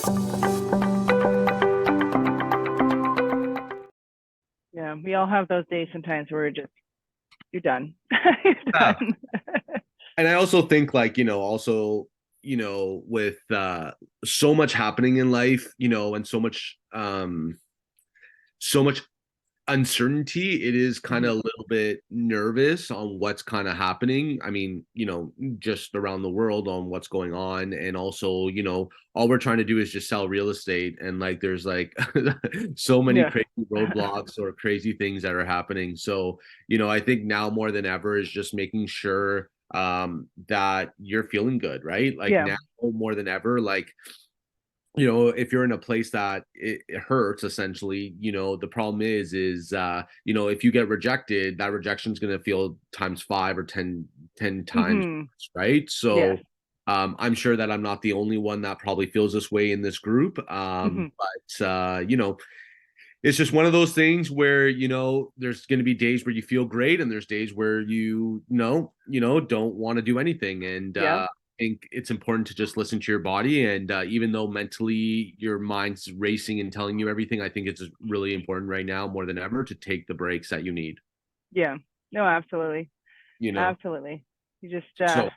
Yeah, we all have those days sometimes where we're just, you're done. You're Yeah. done. And I also think like, also, with so much happening in life, and so much uncertainty, it is kind of a Mhm. little bit nervous on what's kind of happening. I mean, just around the world on what's going on. And also, all we're trying to do is just sell real estate. And like, there's like so many Yeah. crazy roadblocks or crazy things that are happening. So, I think now more than ever is just making sure that you're feeling good, right? Like Yeah. now more than ever, like, if you're in a place that it hurts, essentially, the problem if you get rejected, that rejection is going to feel times 5 or 10 times, Hmm. right? Yes. So I'm sure that I'm not the only one that probably feels this way in this group. Hmm. But it's just one of those things where, there's going to be days where you feel great and there's days where don't want to do anything. And Yeah. I think it's important to just listen to your body. And even though mentally your mind's racing and telling you everything, I think it's really important right now more than ever to take the breaks that you need, Yeah. No, absolutely. you know? Absolutely. You just So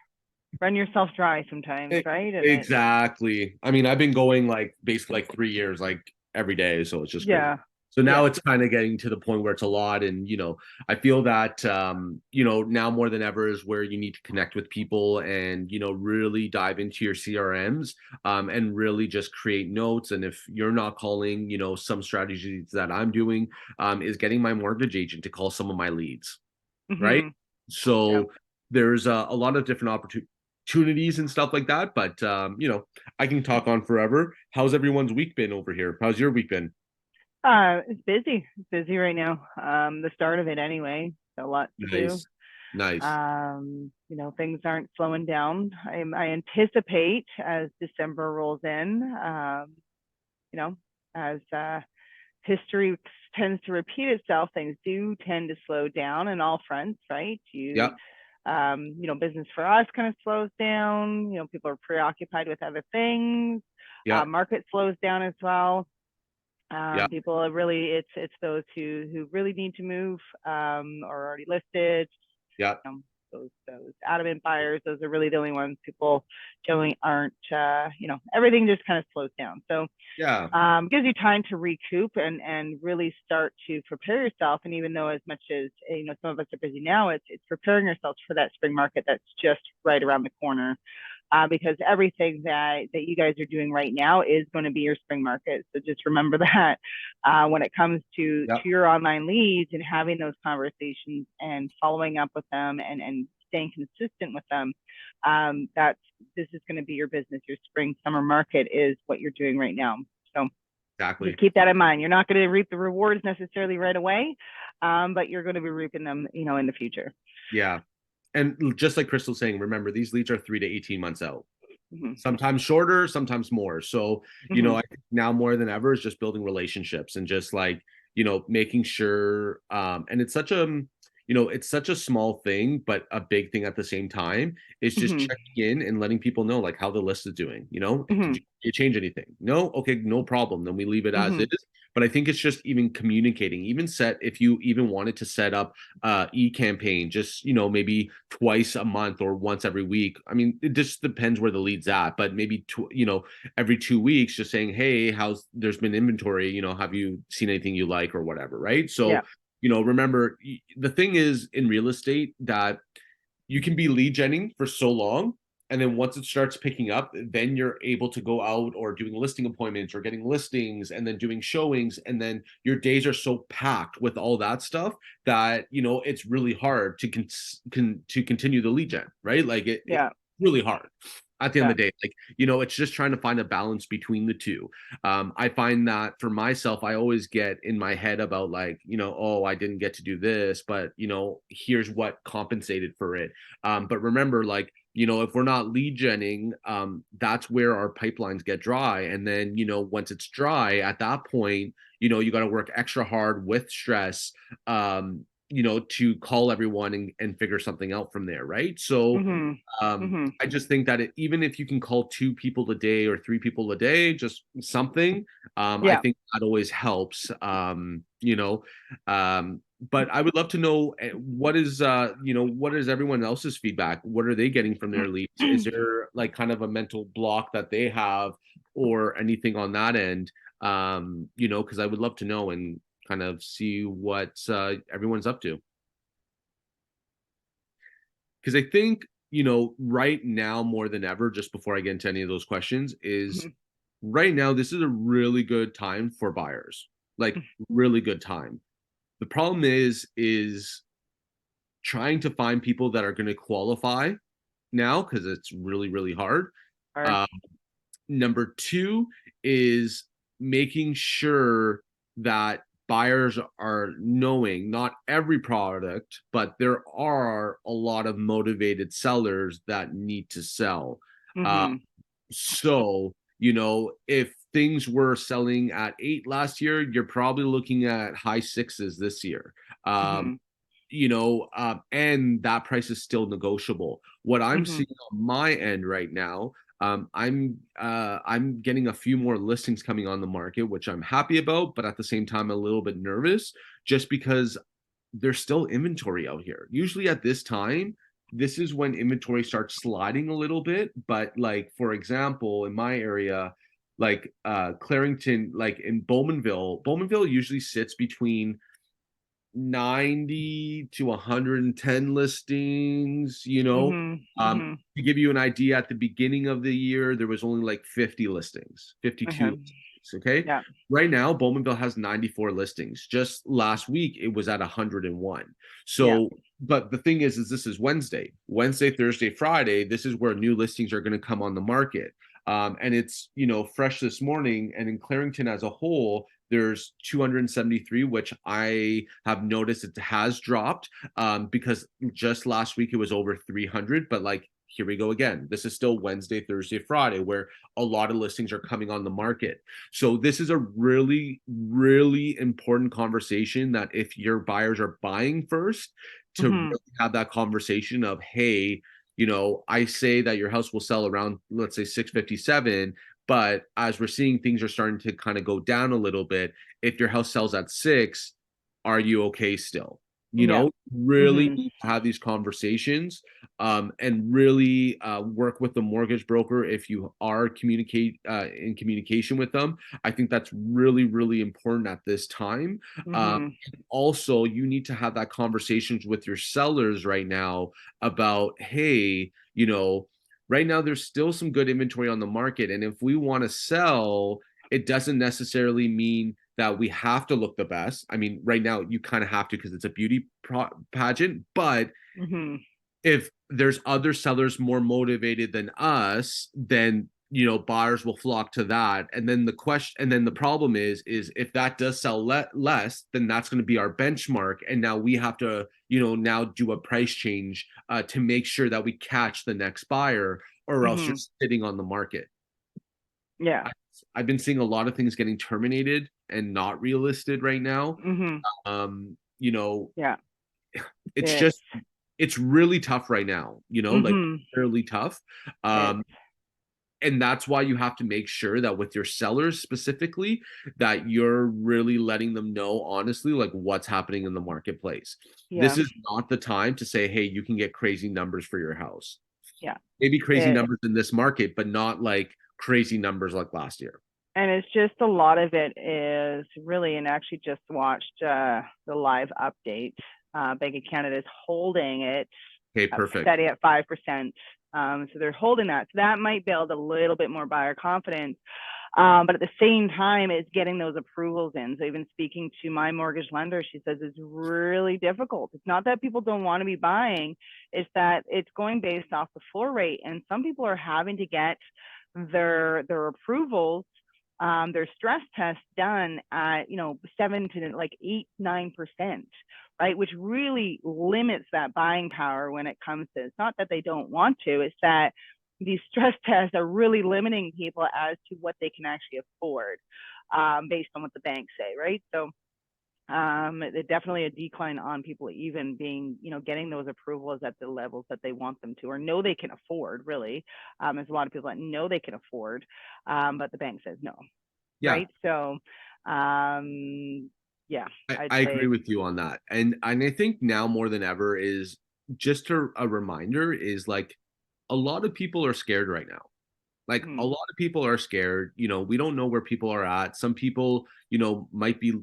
run yourself dry sometimes, e- right? And it, exactly. I mean, I've been going like basically like 3 years, like every day. So it's just crazy. yeah. So now Yeah. it's kind of getting to the point where it's a lot. And, I feel that, now more than ever is where you need to connect with people and, really dive into your CRMs, and really just create notes. And if you're not calling, some strategies that I'm doing, is getting my mortgage agent to call some of my leads, right? Hmm. Yeah. So there's a lot of different opportunities and stuff like that. But I can talk on forever. How's everyone's week been over here? How's your week been? It's busy. It's busy right now. The start of it anyway. A lot to do. Nice, nice. Things aren't slowing down. I anticipate as December rolls in, you know, as history tends to repeat itself, things do tend to slow down in all fronts, right? Yeah, Business for us kind of slows down. People are preoccupied with other things. yeah, Market slows down as well. yeah, People are really, it's those who really need to move, or already listed. yeah, um, those adamant buyers, those are really the only ones people generally aren't. Everything just kind of slows down. So yeah. gives you time to recoup and really start to prepare yourself. And even though as much as some of us are busy now, it's preparing yourselves for that spring market that's just right around the corner. Because everything that you guys are doing right now is going to be your spring market. So just remember that when it comes Yeah. to your online leads and having those conversations and following up with them and staying consistent with them, that's this is going to be your business. Your spring summer market is what you're doing right now. So just Exactly. keep that in mind. You're not going to reap the rewards necessarily right away, but you're going to be reaping them, in the future. Yeah. And just like Crystal's saying, remember these leads are 3 to 18 months out. Hmm. Sometimes shorter, sometimes more. So, Hmm. I think now more than ever is just building relationships and just like, making sure, and it's such a small thing, but a big thing at the same time. It's just Hmm. checking in and letting people know like how the list is doing. Hmm. Did you change anything? No? Okay, no problem. Then we leave it as Hmm. is. But I think it's just even communicating, even if you even wanted to set up e-campaign, just, maybe twice a month or once every week. I mean, it just depends where the lead's at, but maybe every 2 weeks, just saying, hey, there's been inventory, have you seen anything you like or whatever, right? Yeah. So, remember, the thing is in real estate that you can be lead genning for so long, and then once it starts picking up, then you're able to go out or doing listing appointments or getting listings and then doing showings, and then your days are so packed with all that stuff that it's really hard to continue the lead gen, right? Like it's Yeah. really hard at the end Yeah. of the day. Like, it's just trying to find a balance between the two. I find that for myself, I always get in my head about like, oh, I didn't get to do this, but here's what compensated for it. But remember, like, if we're not lead genning, that's where our pipelines get dry. And then, once it's dry, at that point, you got to work extra hard with stress, to call everyone and figure something out from there, right? So Mhm. Mhm. I just think that even if you can call two people a day or three people a day, just something, I Yeah. think that always helps. But I would love to know what is everyone else's feedback? What are they getting from their leads? Is there like kind of a mental block that they have or anything on that end? Because I would love to know and kind of see what everyone's up to. Because I think, right now more than ever, just before I get into any of those questions, is Mhm. right now, this is a really good time for buyers. Like really good time. The problem is trying to find people that are going to qualify now because it's really, really hard. Hard. Uh, Number two is making sure that buyers are knowing not every product, but there are a lot of motivated sellers that need to sell. Uh, Mhm. so, if things were selling at 8 last year, you're probably looking at high sixes this year. Um, Mhm. and that price is still negotiable. What I'm Mhm. seeing on my end right now, I'm getting a few more listings coming on the market, which I'm happy about, but at the same time a little bit nervous, just because there's still inventory out here. Usually at this time, this is when inventory starts sliding a little bit. But like for example, in my area, like Clarington, like in Bowmanville usually sits between 90 to 110 listings. Mhm. Um, Mhm. to give you an idea, at the beginning of the year, there was only like 50 listings, 52 Okay. listings. Okay. Yeah. Right now, Bowmanville has 94 listings. Just last week, it was at 101. Yeah. So, but the thing is this is Wednesday, Thursday, Friday. This is where new listings are going to come on the market. And it's, fresh this morning. And in Clarington as a whole, there's 273, which I have noticed it has dropped because just last week it was over 300. But like, here we go again. This is still Wednesday, Thursday, Friday, where a lot of listings are coming on the market. So this is a really, really important conversation that if your buyers are buying first, to Mhm. really have that conversation of, hey, I say that your house will sell around, let's say 657, but as we're seeing things are starting to kind of go down a little bit, if your house sells at 6, are you okay still? Yeah. Really Mhm. need to have these conversations and really work with the mortgage broker if you are in communication with them. I think that's really, really important at this time. Um, Mhm. Also, you need to have that conversations with your sellers right now about, hey, right now there's still some good inventory on the market, and if we want to sell, it doesn't necessarily mean that we have to look the best. I mean, right now you kind of have to because it's a beauty pageant, but Mhm. if there's other sellers more motivated than us, then buyers will flock to that. And then the problem is if that does sell less, then that's going to be our benchmark, and now we have to now do a price change to make sure that we catch the next buyer, or else you're Mhm. sitting on the market. Yeah. I, I've been seeing a lot of things getting terminated and not relisted right now. Mhm. um you know Yeah. it's It's. just it's really tough right now, like Mhm. really tough. It's. um and that's why you have to make sure that with your sellers specifically, that you're really letting them know honestly like what's happening in the marketplace. This Yeah. is not the time to say, hey, you can get crazy numbers for your house. Yeah. Maybe crazy It. numbers in this market, but not like crazy numbers like last year. And it's just a lot of it is really, and actually just watched the live update. Bank of Canada is holding it Okay, perfect. steady at 5%. So they're holding that. So that might build a little bit more buyer confidence. But at the same time, it's getting those approvals in. So even speaking to my mortgage lender, she says it's really difficult. It's not that people don't want to be buying, it's that it's going based off the floor rate. And some people are having to get their approvals, their stress test done at 7 to like 8-9%, right? Which really limits that buying power when it comes to. It's not that they don't want to; it's that these stress tests are really limiting people as to what they can actually afford, based on what the banks say, right? So Definitely a decline on people even being, getting those approvals at the levels that they want them to or know they can afford, really. There's a lot of people that know they can afford, but the bank says no, Yeah, right? So, yeah, I'd I agree say, with you on that. And I think now more than ever is just a reminder is like a lot of people are scared right now. Like a mm-hmm, lot of people are scared. We don't know where people are at. Some people, might be,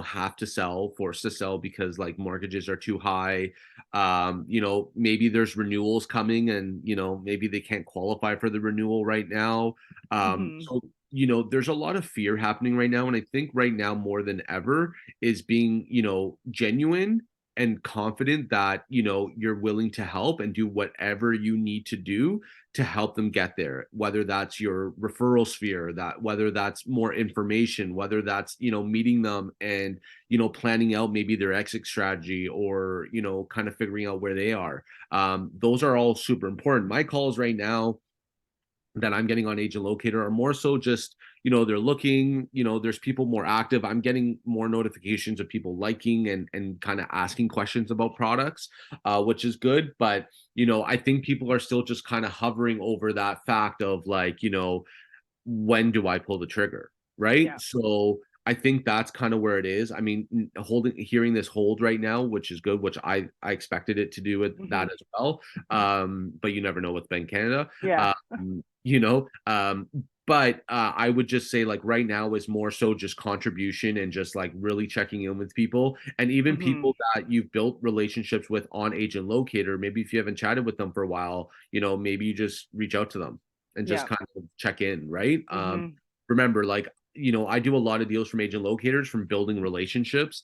have to sell, forced to sell because like mortgages are too high. Maybe there's renewals coming and, maybe they can't qualify for the renewal right now. mm-hmm, So, there's a lot of fear happening right now. And I think right now more than ever is being, genuine and confident that, you're willing to help and do whatever you need to do to help them get there, whether that's your referral sphere, that whether that's more information, whether that's meeting them and planning out maybe their exit strategy, or kind of figuring out where they are. Those are all super important. My calls right now that I'm getting on Agent Locator are more so just, they're looking, there's people more active. I'm getting more notifications of people liking and kind of asking questions about products, which is good. But, I think people are still just kind of hovering over that fact of like, when do I pull the trigger? Right. yeah, So I think that's kind of where it is. I mean, hearing this hold right now, which is good, which I expected it to do with mm-hmm, that as well. But you never know with Bank Canada. yeah, Um, you know, um, but I would just say like right now is more so just contribution and just like really checking in with people, and even mm-hmm, people that you've built relationships with on Agent Locator. Maybe if you haven't chatted with them for a while, maybe you just reach out to them and just yeah, kind of check in, right? mm-hmm, Remember, like, I do a lot of deals from Agent Locators from building relationships.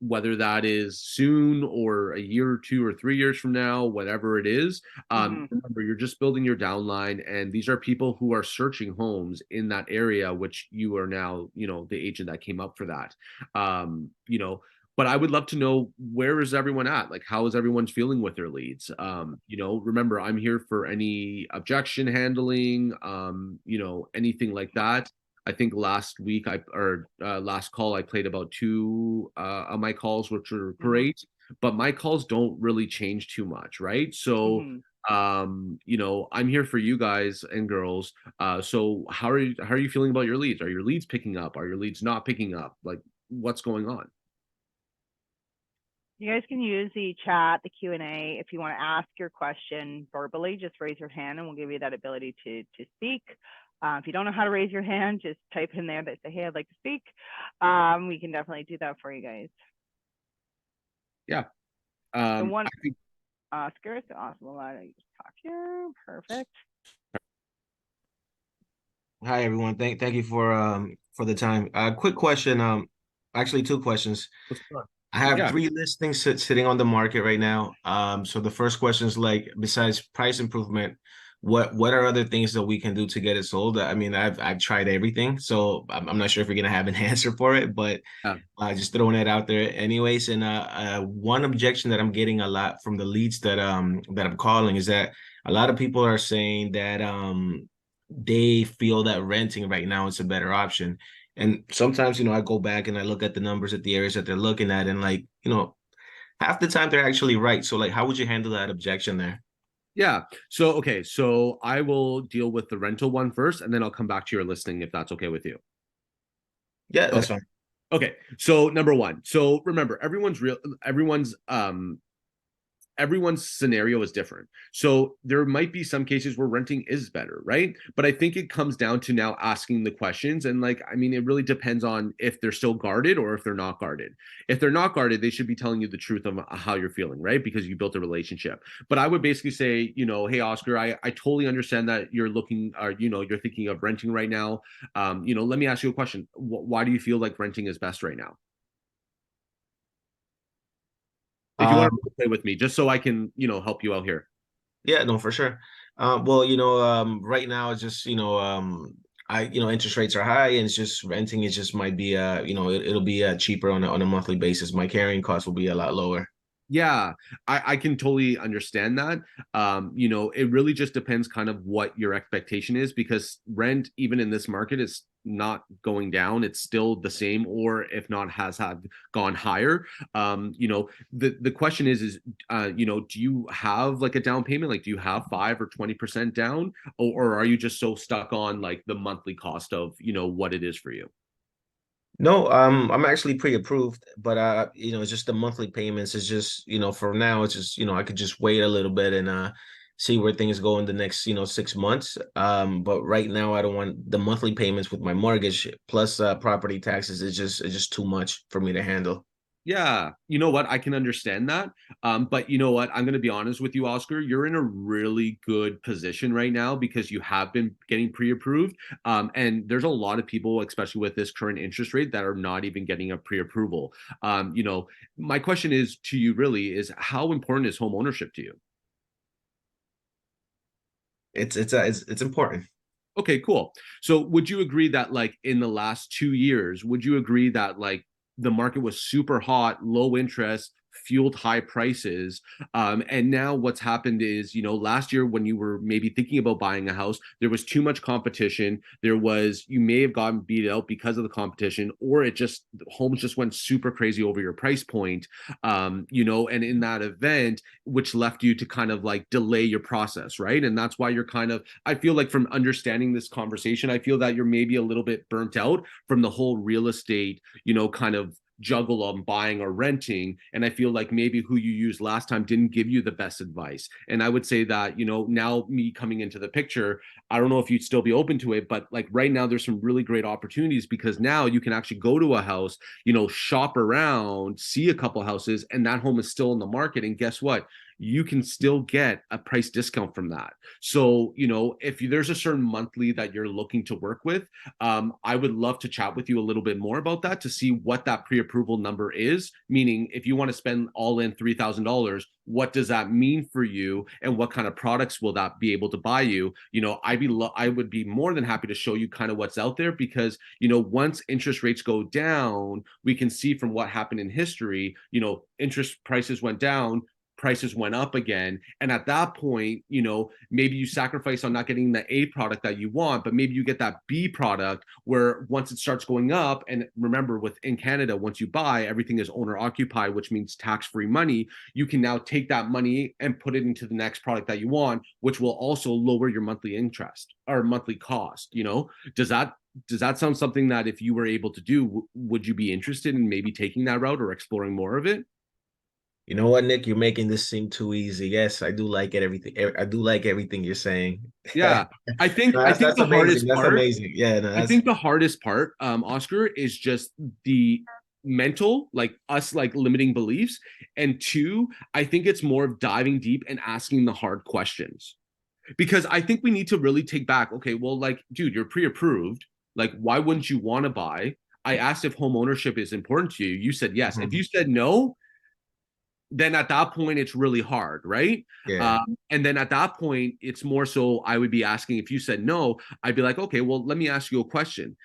Whether that is soon or a year or 2 or 3 years from now, whatever it is. mm-hmm, Remember, you're just building your downline, and these are people who are searching homes in that area, which you are now, the agent that came up for that. Um, you know, but I would love to know, where is everyone at? Like, how is everyone feeling with their leads? Remember, I'm here for any objection handling, anything like that. I think last week last call I played about two of my calls, which were mm-hmm, great, but my calls don't really change too much, right? So, mm-hmm. I'm here for you guys and girls. So how are you feeling about your leads? Are your leads picking up? Are your leads not picking up? Like, what's going on? You guys can use the chat, the Q&A. If you want to ask your question verbally, just raise your hand and we'll give you that ability to speak. If you don't know how to raise your hand, just type in there that say, hey, I'd like to speak. We can definitely do that for you guys. Yeah. So I one, think Oscar, so awesome. A lot of you talk here. Perfect. Hi everyone. Thank you for the time. Quick question. Actually two questions. what's going on. I have Yeah. three listings sitting on the market right now. So the first question is like, besides price improvement, what are other things that we can do to get it sold? I mean, I've tried everything, so I'm not sure if you're gonna have an answer for it, but Yeah. just throwing it out there anyways. And one objection that I'm getting a lot from the leads that I'm calling is that a lot of people are saying that they feel that renting right now is a better option. And sometimes, I go back and I look at the numbers at the areas that they're looking at, and like, half the time they're actually right. So like, how would you handle that objection there? Yeah. So, okay. So I will deal with the rental one first, and then I'll come back to your listing if that's okay with you. Yeah, Okay. that's fine. Okay. So number one. So remember, everyone's scenario is different. So there might be some cases where renting is better, right? But I think it comes down to now asking the questions. And like, I mean, it really depends on if they're still guarded or if they're not guarded. If they're not guarded, they should be telling you the truth of how you're feeling, right? Because you built a relationship. But I would basically say, hey, Oscar, I totally understand that you're looking, or, you're thinking of renting right now. Let me ask you a question. Why do you feel like renting is best right now? If you want Um, to play with me, just so I can, help you out here. yeah, no, for sure. Well, right now it's just, interest rates are high, and it's just renting. It just might be, it'll be cheaper on a monthly basis. My carrying cost will be a lot lower. Yeah, I can totally understand that. You know, it really just depends kind of what your expectation is, because rent, even in this market, is not going down. It's still the same, or if not, has had gone higher. You know, the question is, you know, do you have like a down payment? Like, do you have 5 or 20% down, or are you just so stuck on like the monthly cost of, you know, what it is for you? No, I'm actually pre-approved, but it's just the monthly payments is just, for now it's just, I could just wait a little bit and see where things go in the next, 6 months. But right now I don't want the monthly payments with my mortgage plus property taxes. It's just too much for me to handle. Yeah, you know what? I can understand that. But you know what? I'm going to be honest with you, Oscar. You're in a really good position right now because you have been getting pre-approved. And there's a lot of people, especially with this current interest rate, that are not even getting a pre-approval. You know, my question is to you really is, how important is home ownership to you? It's important. Okay, cool. So would you agree that like in the last 2 years, would you agree that like the market was super hot, low interest, fueled high prices? And now what's happened is, you know, last year when you were maybe thinking about buying a house, there was too much competition. You may have gotten beat out because of the competition, or homes just went super crazy over your price point. You know, and in that event, which left you to kind of like delay your process, right? And that's why you're kind of, I feel like from understanding this conversation, I feel that you're maybe a little bit burnt out from the whole real estate, you know, kind of juggle on buying or renting. And I feel like maybe who you used last time didn't give you the best advice. And I would say that, you know, now me coming into the picture, I don't know if you'd still be open to it, but like right now there's some really great opportunities because now you can actually go to a house, you know, shop around, see a couple houses, and that home is still in the market. And guess what? You can still get a price discount from that. So, you know, if there's a certain monthly that you're looking to work with, I would love to chat with you a little bit more about that to see what that pre-approval number is. Meaning, if you want to spend all in $3,000, what does that mean for you, and what kind of products will that be able to buy you? You know, I would be more than happy to show you kind of what's out there because, you know, once interest rates go down, we can see from what happened in history. You know, interest prices went down, prices went up again. And at that point, you know, maybe you sacrifice on not getting the A product that you want, but maybe you get that B product where once it starts going up, and remember, in Canada, once you buy, everything is owner occupied, which means tax-free money. You can now take that money and put it into the next product that you want, which will also lower your monthly interest or monthly cost. You know, does that sound something that if you were able to do, would you be interested in maybe taking that route or exploring more of it? You know what, Nick? You're making this seem too easy. Yes, I do like it. Everything. I do like everything you're saying. No, Yeah, I think that's the amazing. hardest That's part, amazing. Yeah, no, I that's think the hardest part, Oscar, is just the mental, like us, like limiting beliefs. And two, I think it's more of diving deep and asking the hard questions. Because I think we need to really take back, okay, well, like, dude, you're pre-approved. Like, why wouldn't you want to buy? I asked if home ownership is important to you. You said yes. If Mhm. you said no, then at that point it's really hard, right? Yeah. And then at that point it's more so I would be asking, if you said no, I'd be like, okay, well, let me ask you a question.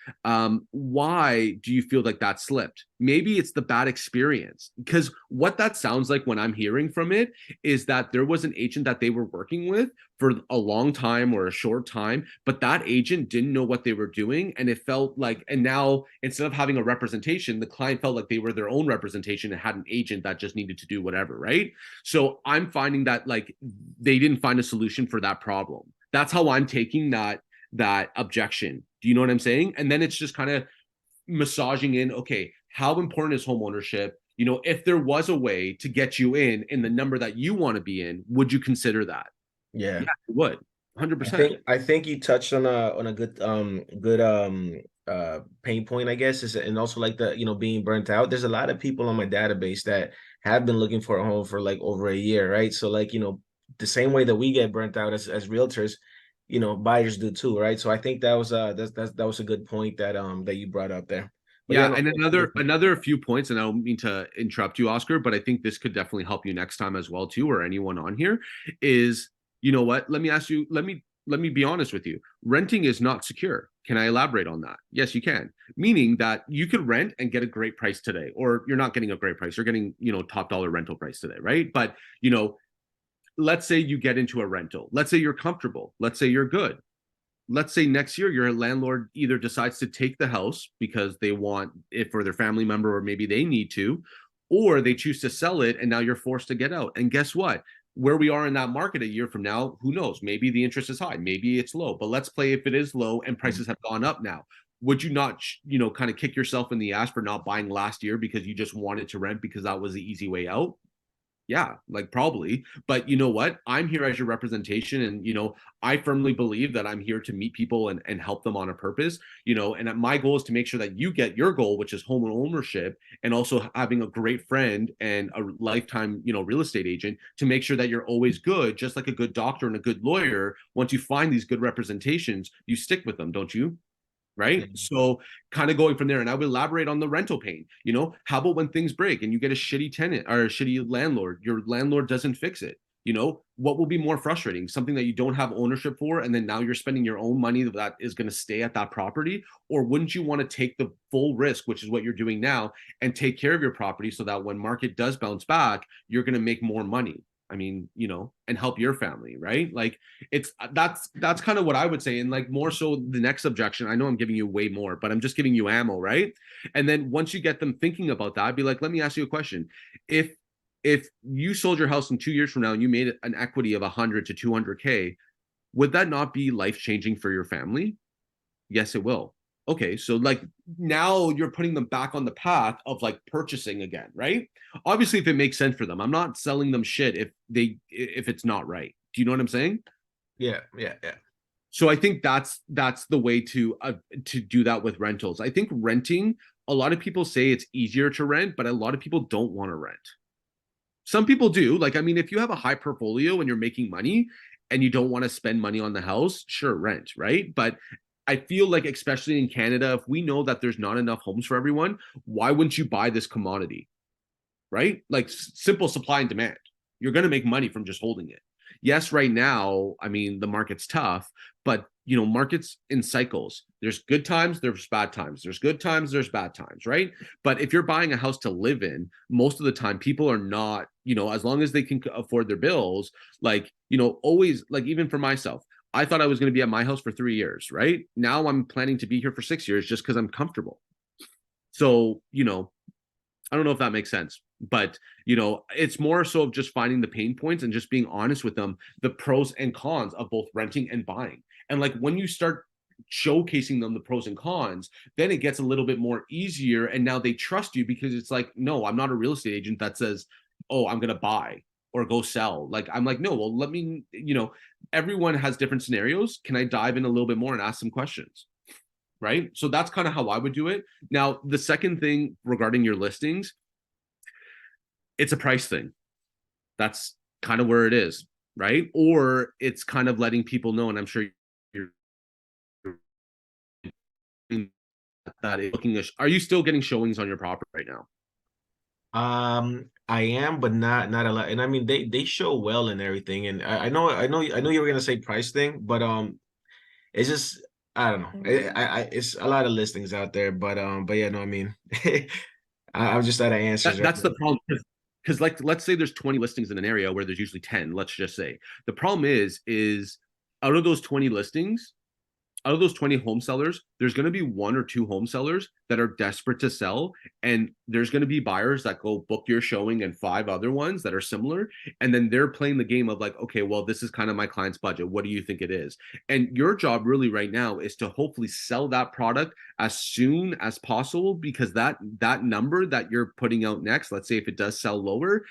Why do you feel like that slipped? Maybe it's the bad experience, because what that sounds like when I'm hearing from it is that there was an agent that they were working with for a long time or a short time, but that agent didn't know what they were doing. And it felt like, and now instead of having a representation, the client felt like they were their own representation and had an agent that just needed to do whatever, right? So I'm finding that like they didn't find a solution for that problem. That's how I'm taking that objection. Do you know what I'm saying? And then it's just kind of massaging in, okay, how important is home ownership? You know, if there was a way to get you in the number that you want to be in, would you consider that? Yeah. Yeah, it would. I 100%. think I think you touched on a good pain point, I guess, is and also like the being burnt out. There's a lot of people on my database that have been looking for a home for like over a year, right? So like, the same way that we get burnt out as realtors, buyers do too, right? So I think that was a good point that you brought up there. But yeah, Yeah, no, and another few points, and I don't mean to interrupt you, Oscar, but I think this could definitely help you next time as well too, or anyone on here, is, you know what? Let me let me be honest with you. Renting is not secure. Can I elaborate on that? Yes, you can. Meaning that you could rent and get a great price today, or you're not getting a great price. You're getting, top dollar rental price today, right? But, let's say you get into a rental. Let's say you're comfortable. Let's say you're good. Let's say next year your landlord either decides to take the house because they want it for their family member, or maybe they need to, or they choose to sell it and now you're forced to get out. And guess what? Where we are in that market a year from now, who knows? Maybe the interest is high, maybe it's low, but let's play if it is low and prices have gone up now. Would you not, kind of kick yourself in the ass for not buying last year because you just wanted to rent because that was the easy way out? Yeah, like probably. But you know what? I'm here as your representation. And, I firmly believe that I'm here to meet people and help them on a purpose, and my goal is to make sure that you get your goal, which is home ownership, and also having a great friend and a lifetime, real estate agent to make sure that you're always good, just like a good doctor and a good lawyer. Once you find these good representations, you stick with them, don't you? Right. Yeah. So kind of going from there, and I would elaborate on the rental pain. How about when things break and you get a shitty tenant or a shitty landlord, your landlord doesn't fix it? What will be more frustrating? Something that you don't have ownership for, and then now you're spending your own money that is going to stay at that property? Or wouldn't you want to take the full risk, which is what you're doing now, and take care of your property so that when market does bounce back, you're going to make more money? I mean, and help your family, right? Like that's kind of what I would say. And like more so the next objection, I know I'm giving you way more, but I'm just giving you ammo, right? And then once you get them thinking about that, I'd be like, let me ask you a question. If you sold your house in 2 years from now and you made an equity of 100 to 200K, would that not be life-changing for your family? Yes, it will. Okay, so like now you're putting them back on the path of like purchasing again, right? Obviously, if it makes sense for them. I'm not selling them shit if it's not right. Do you know what I'm saying? Yeah, yeah, yeah. So I think that's the way to do that with rentals. I think renting, a lot of people say it's easier to rent, but a lot of people don't want to rent. Some people do. Like, I mean, if you have a high portfolio and you're making money and you don't want to spend money on the house, sure, rent, right? But I feel like, especially in Canada, if we know that there's not enough homes for everyone, why wouldn't you buy this commodity, right? Like simple supply and demand. You're going to make money from just holding it. Yes, right now, I mean, the market's tough, but markets in cycles. There's good times, there's bad times. There's good times, there's bad times, right? But if you're buying a house to live in, most of the time people are not, as long as they can afford their bills, like, always, like even for myself, I thought I was going to be at my house for 3 years, right? Now I'm planning to be here for 6 years just because I'm comfortable. So, I don't know if that makes sense, but it's more so of just finding the pain points and just being honest with them, the pros and cons of both renting and buying. And like when you start showcasing them the pros and cons, then it gets a little bit more easier. And now they trust you because it's like, no, I'm not a real estate agent that says, oh, I'm going to buy or go sell. Like, I'm like, no, well, let me, everyone has different scenarios. Can I dive in a little bit more and ask some questions? Right. So that's kind of how I would do it. Now, the second thing regarding your listings, it's a price thing. That's kind of where it is. Right. Or it's kind of letting people know, and I'm sure you're that is looking at, are you still getting showings on your property right now? I am, but not a lot. And I mean, they show well and everything. And I know you were gonna say price thing, but it's just I don't know. It's a lot of listings out there, but yeah, no, I mean, I'm just out of answers right That's now. the problem. Because like let's say there's 20 listings in an area where there's usually 10, let's just say. The problem is out of those 20 listings, out of those 20 home sellers, there's going to be one or two home sellers that are desperate to sell. And there's going to be buyers that go book your showing and five other ones that are similar. And then they're playing the game of like, okay, well, this is kind of my client's budget. What do you think it is? And your job really right now is to hopefully sell that product as soon as possible, because that number that you're putting out next, let's say if it does sell lower,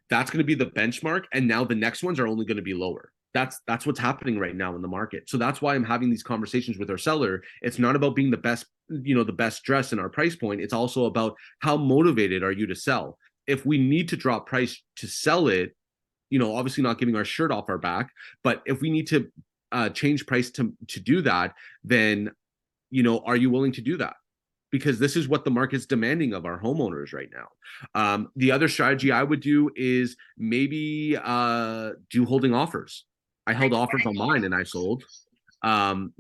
that's going to be the benchmark. And now the next ones are only going to be lower. That's what's happening right now in the market. So that's why I'm having these conversations with our seller. It's not about being the best, the best dress in our price point. It's also about how motivated are you to sell. If we need to drop price to sell it, obviously not giving our shirt off our back, but if we need to change price to do that, then are you willing to do that? Because this is what the market's demanding of our homeowners right now. The other strategy I would do is maybe do holding offers. I held offers on mine and I sold. And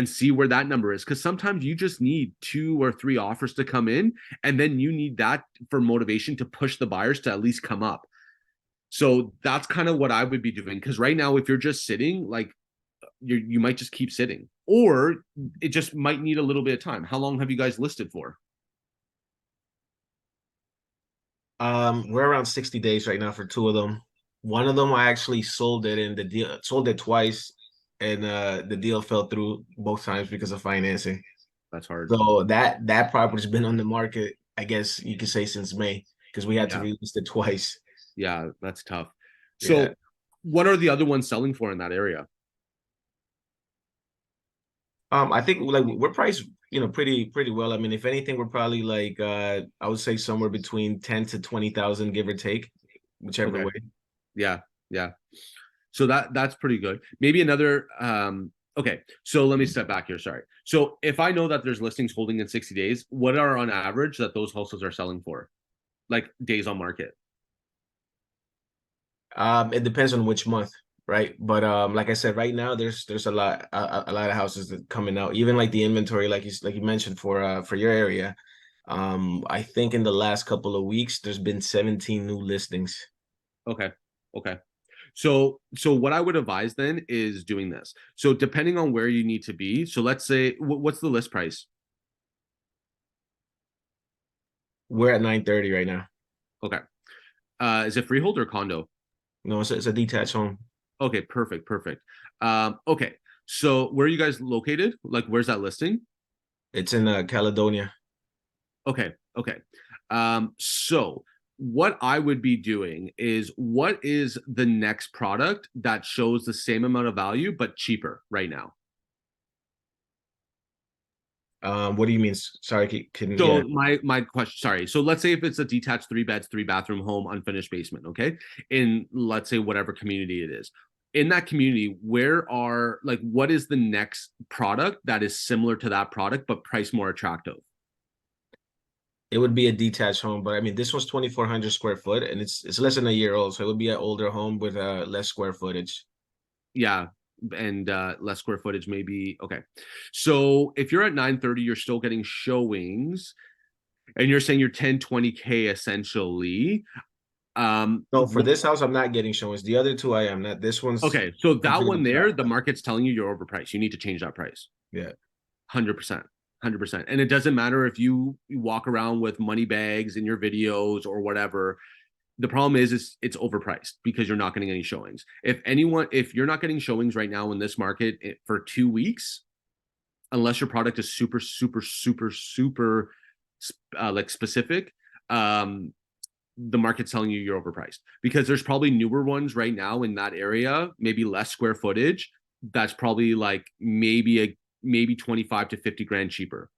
see where that number is. Because sometimes you just need 2 or 3 offers to come in, and then you need that for motivation to push the buyers to at least come up. So that's kind of what I would be doing. Because right now, if you're just sitting, like you might just keep sitting, or it just might need a little bit of time. How long have you guys listed for? We're around 60 days right now for 2 of them. One of them I actually sold it, and the deal sold it twice, and the deal fell through both times because of financing. That's hard. So that property's been on the market, I guess you could say, since May, because we had to Yeah. release it twice. Yeah, that's tough. So, Yeah. what are the other ones selling for in that area? I think like we're priced, pretty well. I mean, if anything, we're probably like I would say somewhere between 10 to 20,000, give or take, whichever Okay. way. Yeah, yeah. So that's pretty good. Maybe another okay. So let me step back here. Sorry. So if I know that there's listings holding in 60 days, what are on average that those houses are selling for? Like days on market. It depends on which month, right? But like I said, right now there's a lot of houses that coming out. Even like the inventory, like you mentioned for your area. I think in the last couple of weeks there's been 17 new listings. Okay. Okay. So what I would advise then is doing this. So depending on where you need to be. So let's say what's the list price? We're at 930 right now. Okay. Is it freehold or condo? No, it's a detached home. Okay, perfect, perfect. Okay. So where are you guys located? Like where's that listing? It's in Caledonia. Okay, okay. So what I would be doing is what is the next product that shows the same amount of value but cheaper right now? What do you mean? Sorry, yeah. So my question, sorry. So let's say if it's a detached 3 beds, 3 bathroom home, unfinished basement, okay? In let's say whatever community it is. In that community, where are like what is the next product that is similar to that product but priced more attractive? It would be a detached home, but I mean this one's 2,400 square foot and it's less than a year old, so it would be an older home with less square footage. Yeah, and less square footage maybe. Okay. So if you're at 930, you're still getting showings and you're saying you're 10-20K essentially. No, for this house, I'm not getting showings. The other two I am. Not this one's Okay, so that completely one there, flat. the market's telling you you're overpriced. You need to change that price. Yeah. 100%. 100%. And it doesn't matter if you walk around with money bags in your videos or whatever. The problem is it's overpriced because you're not getting any showings. If you're not getting showings right now in this market for 2 weeks, unless your product is super, super, super, super like specific, the market's telling you you're overpriced because there's probably newer ones right now in that area, maybe less square footage. That's probably like maybe 25 to 50 grand cheaper.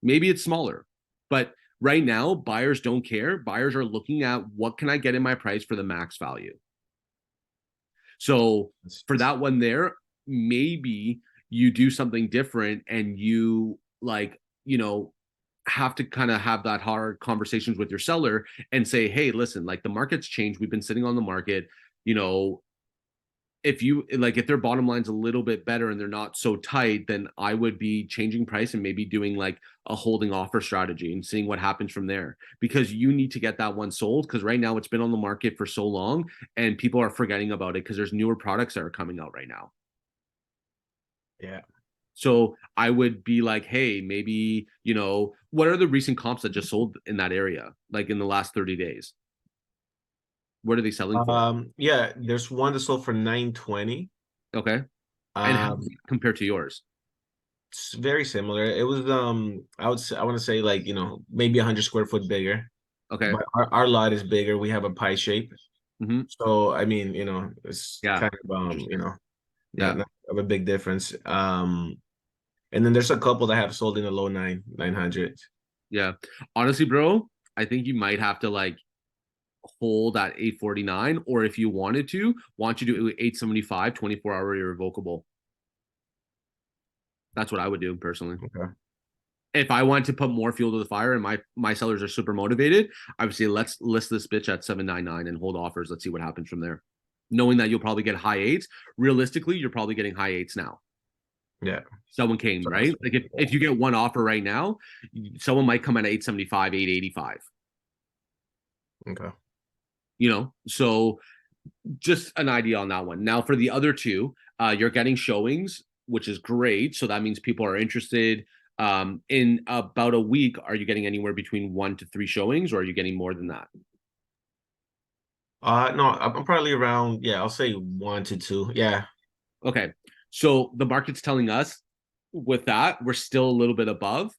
Maybe it's smaller, but right now buyers don't care. Buyers are looking at what can I get in my price for the max value. So for that one there, maybe you do something different and you like, have to kind of have that hard conversations with your seller and say, hey, listen, like the market's changed. We've been sitting on the market, you know, if their bottom line's a little bit better and they're not so tight, then I would be changing price and maybe doing like a holding offer strategy and seeing what happens from there because you need to get that one sold because right now it's been on the market for so long and people are forgetting about it because there's newer products that are coming out right now. Yeah. So I would be like, hey, maybe, what are the recent comps that just sold in that area, like in the last 30 days? What are they selling for? Yeah, there's one that sold for 920. Okay. And how Um, does it compare to yours? it's very similar. It was I want to say like, maybe 100 square foot bigger, Okay. but our lot is bigger. We have a pie shape. Mm-hmm. So I mean, it's Yeah. kind of Yeah. not of a big difference. And then there's a couple that have sold in the low 900s. Yeah. Honestly, bro, I think you might have to like hold at 849, or if you wanted to, want you to do 875, 24-hour irrevocable. That's what I would do personally. Okay. If I wanted to put more fuel to the fire and my sellers are super motivated, I would say let's list this bitch at 799 and hold offers. Let's see what happens from there. knowing that you'll probably get high eights. Realistically, you're probably getting high eights now. Yeah. Someone came, right? Like if you get one offer right now, someone might come at 875, 885. Okay. You know, so just an idea on that one. Now for the other two, you're getting showings, which is great. So that means people are interested. In about a week, are you getting anywhere between 1 to 3 showings, or are you getting more than that? No, I'm probably around, yeah, I'll say 1 to 2. Yeah. Okay. So the market's telling us with that, we're still a little bit above.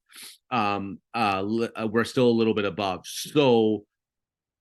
We're still a little bit above. So,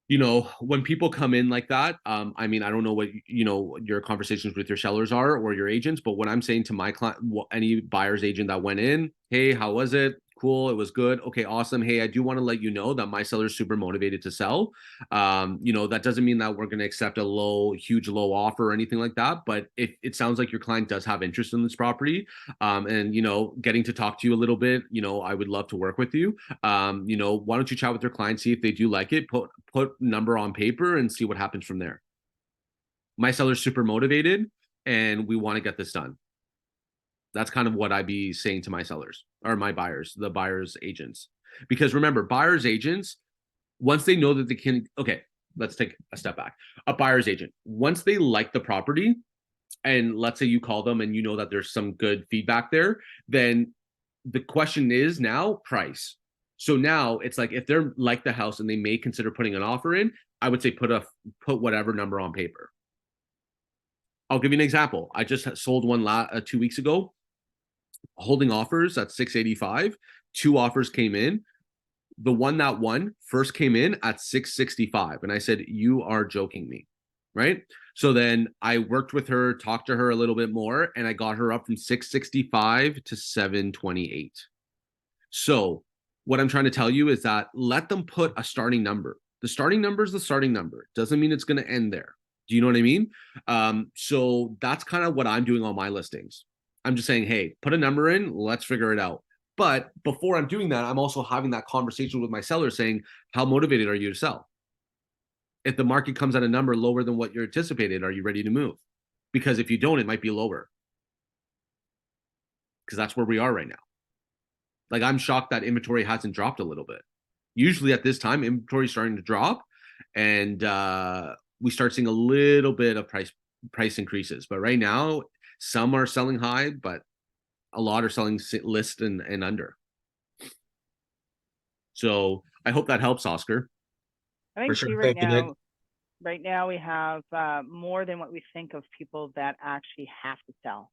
you know, when people come in like that, I mean, I don't know what, you know, your conversations with your sellers are or your agents, but what I'm saying to my client, any buyer's agent that went in, hey, how was it? Cool. It was good. Okay, awesome. Hey, I do want to let you know that my seller's super motivated to sell. You know, that doesn't mean that we're going to accept a huge low offer or anything like that. But if it sounds like your client does have interest in this property, and, you know, getting to talk to you a little bit, you know, I would love to work with you. You know, why don't you chat with your client, see if they do like it, put number on paper and see what happens from there. My seller's super motivated and we want to get this done. That's kind of what I'd be saying to my sellers or my buyers, the buyers agents. Because remember, buyers agents, once they know that they can, okay, let's take a step back. A buyer's agent, once they like the property, and let's say you call them and you know that there's some good feedback there, then the question is now price. So now it's like if they're like the house and they may consider putting an offer in, I would say put whatever number on paper. I'll give you an example. I just sold one 2 weeks ago, holding offers at 685. 2 offers came in. The one that won first came in at 665, and I said, "You are joking me." Right? So then I worked with her, talked to her a little bit more, and I got her up from 665 to 728. So what I'm trying to tell you is that let them put a starting number. The starting number is the starting number. Doesn't mean it's going to end there. Do you know what I mean? So that's kind of what I'm doing on my listings. I'm just saying, hey, put a number in, let's figure it out. But before I'm doing that, I'm also having that conversation with my seller saying, how motivated are you to sell? If the market comes at a number lower than what you're anticipated, are you ready to move? Because if you don't, it might be lower. Because that's where we are right now. Like, I'm shocked that inventory hasn't dropped a little bit. Usually at this time, inventory is starting to drop, and we start seeing a little bit of price increases. But right now, some are selling high, but a lot are selling list and under. So I hope that helps, Oscar. I think sure. too, Thank you, Nick. right now we have more than what we think of people that actually have to sell.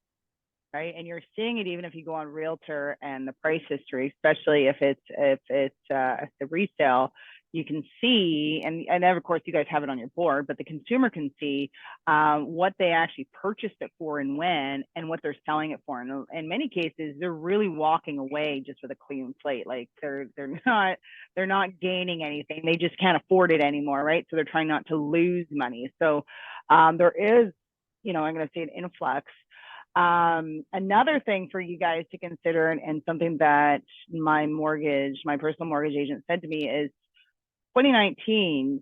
Right, and you're seeing it even if you go on Realtor and the price history, especially if it's the resale, you can see, and then of course you guys have it on your board, but the consumer can see what they actually purchased it for and when, and what they're selling it for. And in many cases, they're really walking away just with a clean slate. Like they're not gaining anything. They just can't afford it anymore, right? So they're trying not to lose money. So there is, you know, I'm going to say an influx. Another thing for you guys to consider, and something that my personal mortgage agent said to me is 2019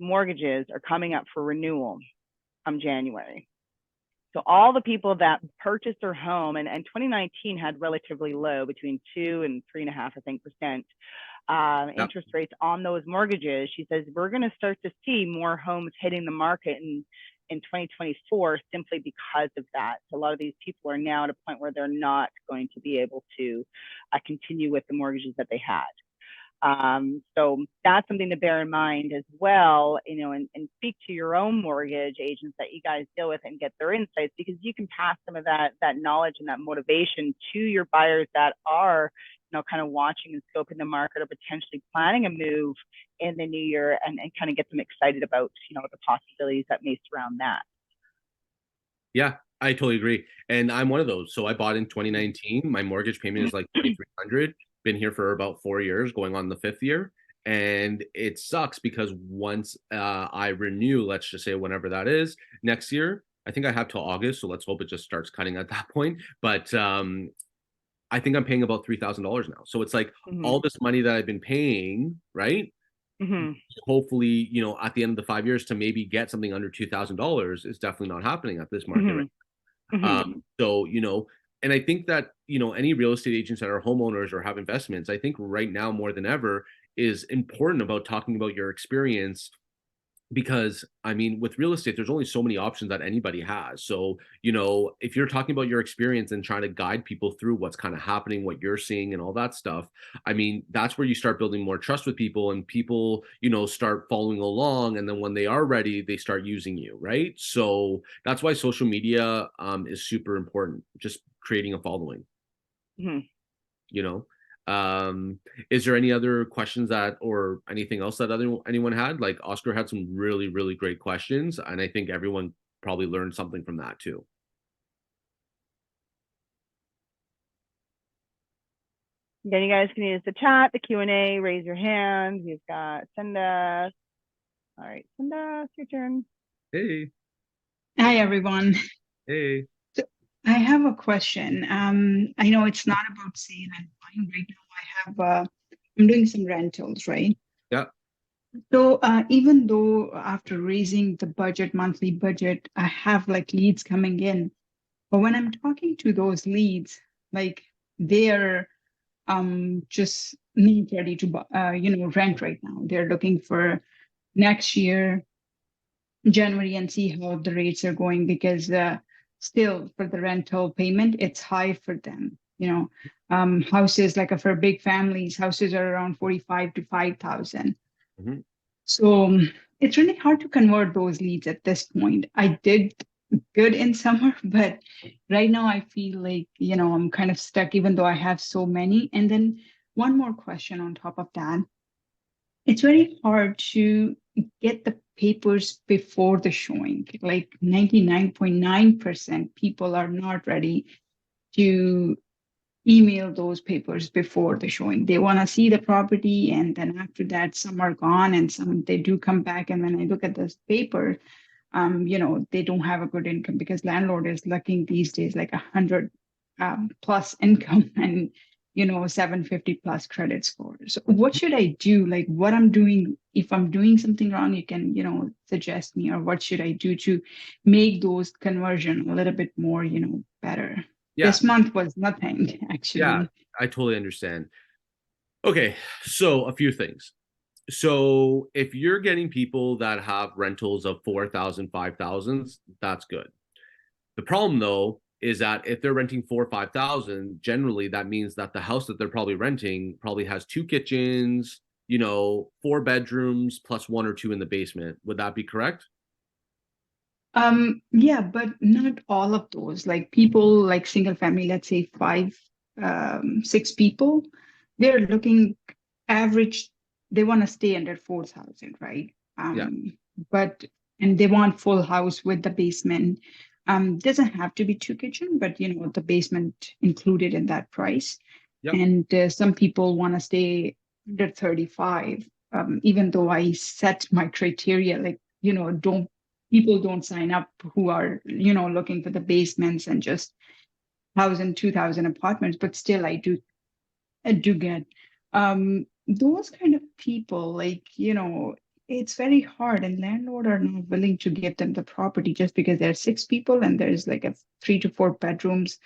mortgages are coming up for renewal come January. So all the people that purchased their home, and 2019 had relatively low, between 2 and 3.5%, I think, interest rates on those mortgages. She says we're going to start to see more homes hitting the market in 2024 simply because of that. So a lot of these people are now at a point where they're not going to be able to continue with the mortgages that they had. So that's something to bear in mind as well, you know, and speak to your own mortgage agents that you guys deal with and get their insights, because you can pass some of that knowledge and that motivation to your buyers that are, you know, kind of watching and scoping the market or potentially planning a move in the new year, and kind of get them excited about, you know, the possibilities that may surround that. Yeah, I totally agree. And I'm one of those. So I bought in 2019. My mortgage payment is like 2,300. Been here for about 4 years, going on the 5th year. And it sucks because once I renew, let's just say whenever that is, next year, I think I have till August. So let's hope it just starts cutting at that point. But I think I'm paying about $3,000 now. So it's like all this money that I've been paying, right, Hmm. Hopefully, at the end of the 5 years to maybe get something under $2,000 is definitely not happening at this market, Hmm. right? Hmm. So, and I think that, any real estate agents that are homeowners or have investments, I think right now more than ever is important about talking about your experience, because I mean, with real estate, there's only so many options that anybody has. So, if you're talking about your experience and trying to guide people through what's kind of happening, what you're seeing, and all that stuff, I mean, that's where you start building more trust with people, and people, start following along. And then when they are ready, they start using you, right? So that's why social media is super important, just creating a following, Hmm. you know. Um, is there any other questions that, or anything else that anyone had? Like Oscar had some really, really great questions, and I think everyone probably learned something from that too. Then you guys can use the chat, the Q&A, raise your hand. We've got Cinda. All right, Cinda, it's your turn. Hey, Hi, everyone. hey. So I have a question. I know it's not about sale and buying right now. I'm doing some rentals, right? Yeah. So even though after raising the budget, monthly budget, I have like leads coming in, but when I'm talking to those leads, like they're just not ready to rent right now. They're looking for next year January and see how the rates are going because still for the rental payment, it's high for them. Houses like for big families, houses are around 45 to 5,000. Mhm. So it's really hard to convert those leads at this point. I did good in summer, but right now I feel like, I'm kind of stuck even though I have so many. And then one more question on top of that. It's very hard to get the papers before the showing. Like 99.9% people are not ready to email those papers before the showing. They want to see the property, and then after that, some are gone and some they do come back. And when I look at this paper, they don't have a good income because landlord is looking these days like 100 plus income and 750 plus credit score. So what should I do? Like what I'm doing, if I'm doing something wrong, you can, suggest me, or what should I do to make those conversion a little bit more, better? Yeah. This month was nothing Yeah. actually. I totally understand. Okay. So a few things. So if you're getting people that have rentals of 4,000, 5,000, that's good. The problem though is that if they're renting 4 or 5,000, generally that means that the house that they're probably renting probably has 2 kitchens, 4 bedrooms plus 1 or 2 in the basement. Would that be correct? Yeah, but not all of those. Like people like single family, let's say five, 6 people, they're looking average, they want to stay under 4,000, right? Yeah. But and they want full house with the basement. Doesn't have to be 2 kitchen, but the basement included in that price. Yep. And some people want to stay under 35, even though I set my criteria, like, don't people don't sign up who are looking for the basements and just 1,000, 2,000 apartments, but still I do get those kind of people, like it's very hard, and landlord are not willing to give them the property just because there are 6 people and there's like a 3 to 4 bedrooms.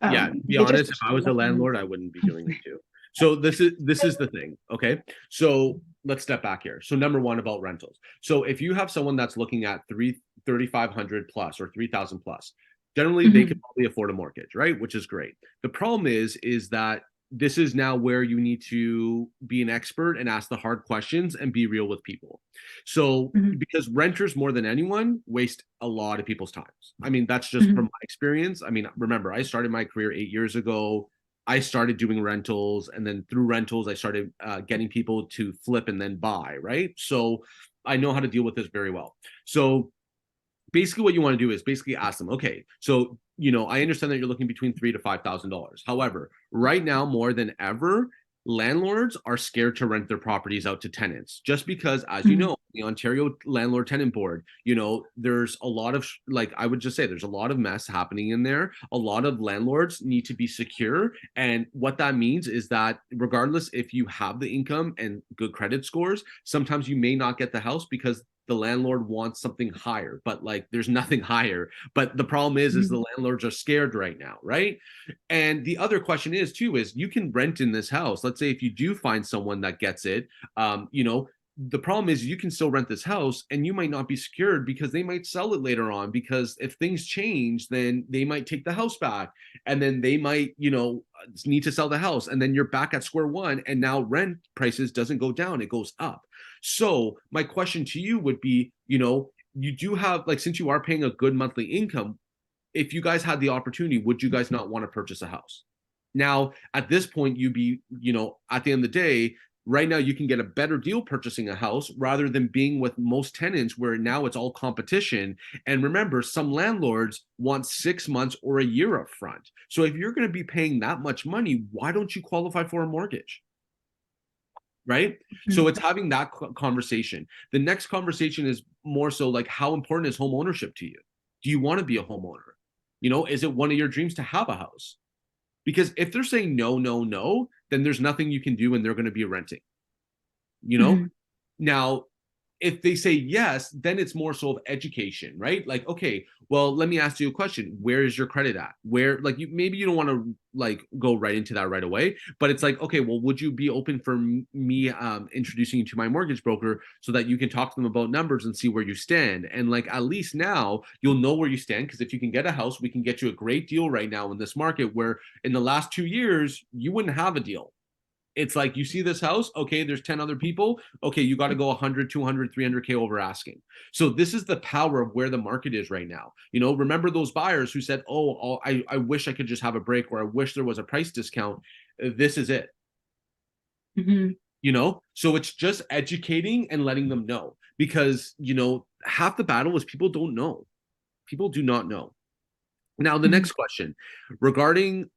Yeah, to be They honest, if just I was a landlord, I wouldn't be doing it too. So this is the thing, okay? So let's step back here. So number one about rentals. So if you have someone that's looking at 3,500 plus or 3,000 plus, generally they Mhm. can probably afford a mortgage, right? Which is great. The problem is that this is now where you need to be an expert and ask the hard questions and be real with people. So Mhm. because renters more than anyone waste a lot of people's times. I mean, that's just from Mhm. my experience. I mean, remember, I started my career 8 years ago. I started doing rentals, and then through rentals, I started getting people to flip and then buy, right? So I know how to deal with this very well. So basically what you want to do is basically ask them, okay, so I understand that you're looking between $3,000 to $5,000. However, right now more than ever, landlords are scared to rent their properties out to tenants just because, as you know, the Ontario Landlord Tenant Board, there's a lot of, like, I would just say there's a lot of mess happening in there. A lot of landlords need to be secure. And what that means is that regardless if you have the income and good credit scores, sometimes you may not get the house because the landlord wants something higher, but like there's nothing higher. But the problem is the landlords are scared right now, right? And the other question is too, is you can rent in this house. Let's say if you do find someone that gets it, the problem is you can still rent this house and you might not be secured because they might sell it later on, because if things change, then they might take the house back and then they might, need to sell the house, and then you're back at square one, and now rent prices doesn't go down, it goes up. So my question to you would be, you do have, like, since you are paying a good monthly income, if you guys had the opportunity, would you guys not want to purchase a house? Now, at this point, you'd be, at the end of the day, right now you can get a better deal purchasing a house rather than being with most tenants where now it's all competition. And remember, some landlords want 6 months or a year up front. So if you're going to be paying that much money, why don't you qualify for a mortgage? Right? So it's having that conversation. The next conversation is more so like, how important is home ownership to you? Do you want to be a homeowner? Is it one of your dreams to have a house? Because if they're saying no, no, no, then there's nothing you can do and they're going to be renting. Now, if they say yes, then it's more so of education, right? Like, okay, well, let me ask you a question. Where is your credit at? Where, like, maybe you don't want to like go right into that right away, but it's like, okay, well, would you be open for me introducing you to my mortgage broker so that you can talk to them about numbers and see where you stand? And like, at least now you'll know where you stand, because if you can get a house, we can get you a great deal right now in this market, where in the last 2 years, you wouldn't have a deal. It's like, you see this house, okay, there's 10 other people, okay, you got to go 100, 200, 300K over asking. So this is the power of where the market is right now. Remember those buyers who said, oh, I wish I could just have a break, or I wish there was a price discount. This is it. So it's just educating and letting them know, because half the battle is people don't know. People do not know. Now the next question regarding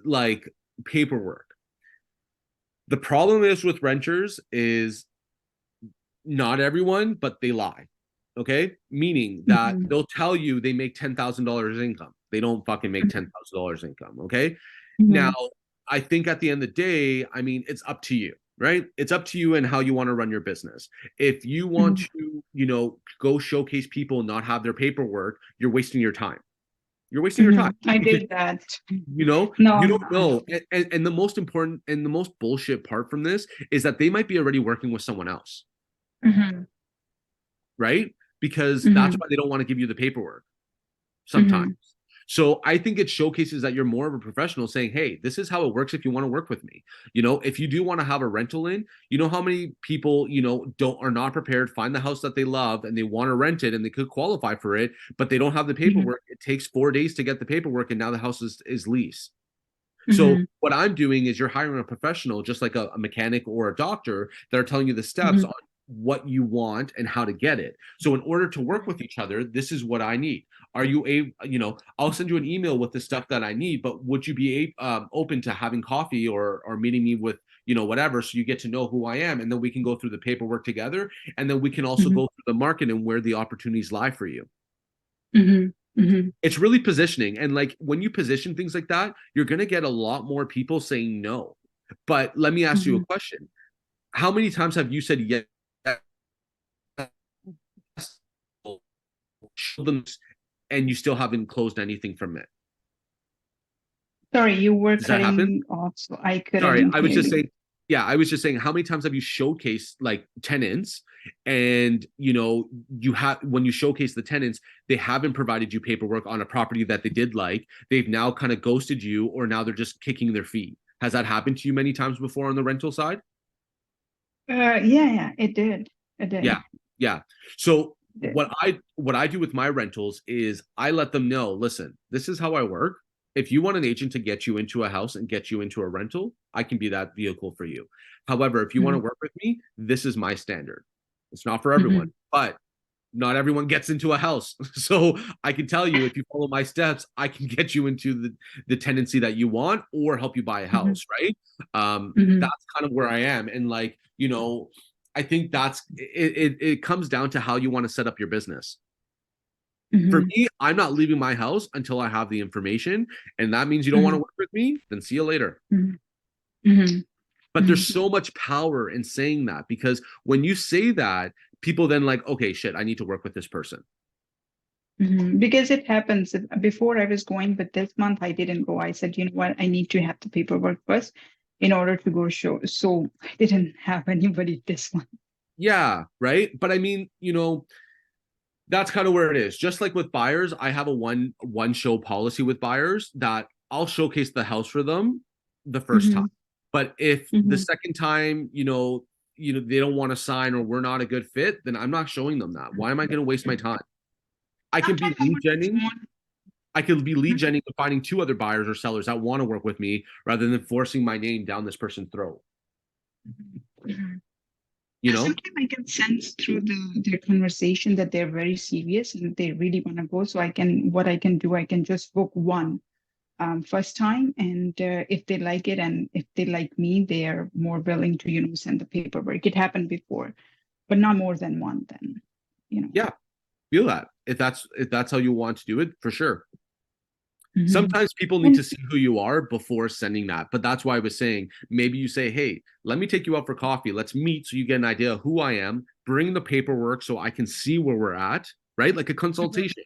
like paperwork. The problem is with renters is not everyone, but they lie. Okay? Meaning that they'll tell you they make $10,000 income. They don't fucking make $10,000 income. Okay? Now, I think at the end of the day, I mean, it's up to you, right? It's up to you and how you want to run your business. If you want to, go showcase people and not have their paperwork, you're wasting your time. You're wasting your time. I did that. No, you don't know. And the most important and the most bullshit part from this is that they might be already working with someone else. Right? Because that's why they don't want to give you the paperwork sometimes. So I think it showcases that you're more of a professional, saying, hey, this is how it works if you want to work with me. If you do want to have a rental in, how many people, are not prepared, find the house that they love and they want to rent it and they could qualify for it, but they don't have the paperwork. It takes 4 days to get the paperwork and now the house is leased. So what I'm doing is you're hiring a professional, just like a mechanic or a doctor, that are telling you the steps on what you want and how to get it. So in order to work with each other, this is what I need. Are you able, I'll send you an email with the stuff that I need, but would you be open to having coffee or meeting me with, whatever, so you get to know who I am, and then we can go through the paperwork together, and then we can also go through the market and where the opportunities lie for you. It's really positioning. And like, when you position things like that, you're going to get a lot more people saying no. But let me ask you a question. How many times have you said yes and you still haven't closed anything from it? Sorry, you were Does that happen? cutting off, so I couldn't. Sorry, I was hear just you. saying. Yeah, I was just saying, how many times have you showcased like tenants, and you have, when you showcase the tenants, they haven't provided you paperwork on a property that they did like. They've now kind of ghosted you, or now they're just kicking their feet. Has that happened to you many times before on the rental side? Yeah, it did. It did. Yeah. So It did. what I do with my rentals is I let them know, listen, this is how I work. If you want an agent to get you into a house and get you into a rental, I can be that vehicle for you. However, if you want to work with me, this is my standard. It's not for everyone, but not everyone gets into a house. So I can tell you, if you follow my steps, I can get you into the tenancy that you want or help you buy a house, right? That's kind of where I am. And like, I think that's it comes down to how you want to set up your business. For me, I'm not leaving my house until I have the information. And that means you don't want to work with me, then see you later. But there's so much power in saying that, because when you say that, people then like, okay, shit, I need to work with this person. Because it happens. Before I was going, but this month I didn't go. I said, you know what, I need to have the paperwork first in order to go show. So I didn't have anybody this month. Yeah, right. But I mean, that's kind of where it is. Just like with buyers, I have a one show policy with buyers that I'll showcase the house for them the first time. But if the second time, they don't want to sign or we're not a good fit, then I'm not showing them that. Why am I going to waste my time? I can be lead genning. I could be lead genning and finding 2 other buyers or sellers that want to work with me rather than forcing my name down this person's throat. Sometimes I can sense through their conversation that they're very serious and they really want to go. So I can just book one first time, and if they like it and if they like me, they are more willing to send the paperwork. It happened before, but not more than one. Then yeah, feel that if that's how you want to do it, for sure. Sometimes people need to see who you are before sending that, but that's why I was saying maybe you say, hey, let me take you out for coffee, let's meet so you get an idea of who I am, bring the paperwork so I can see where we're at, right? Like a consultation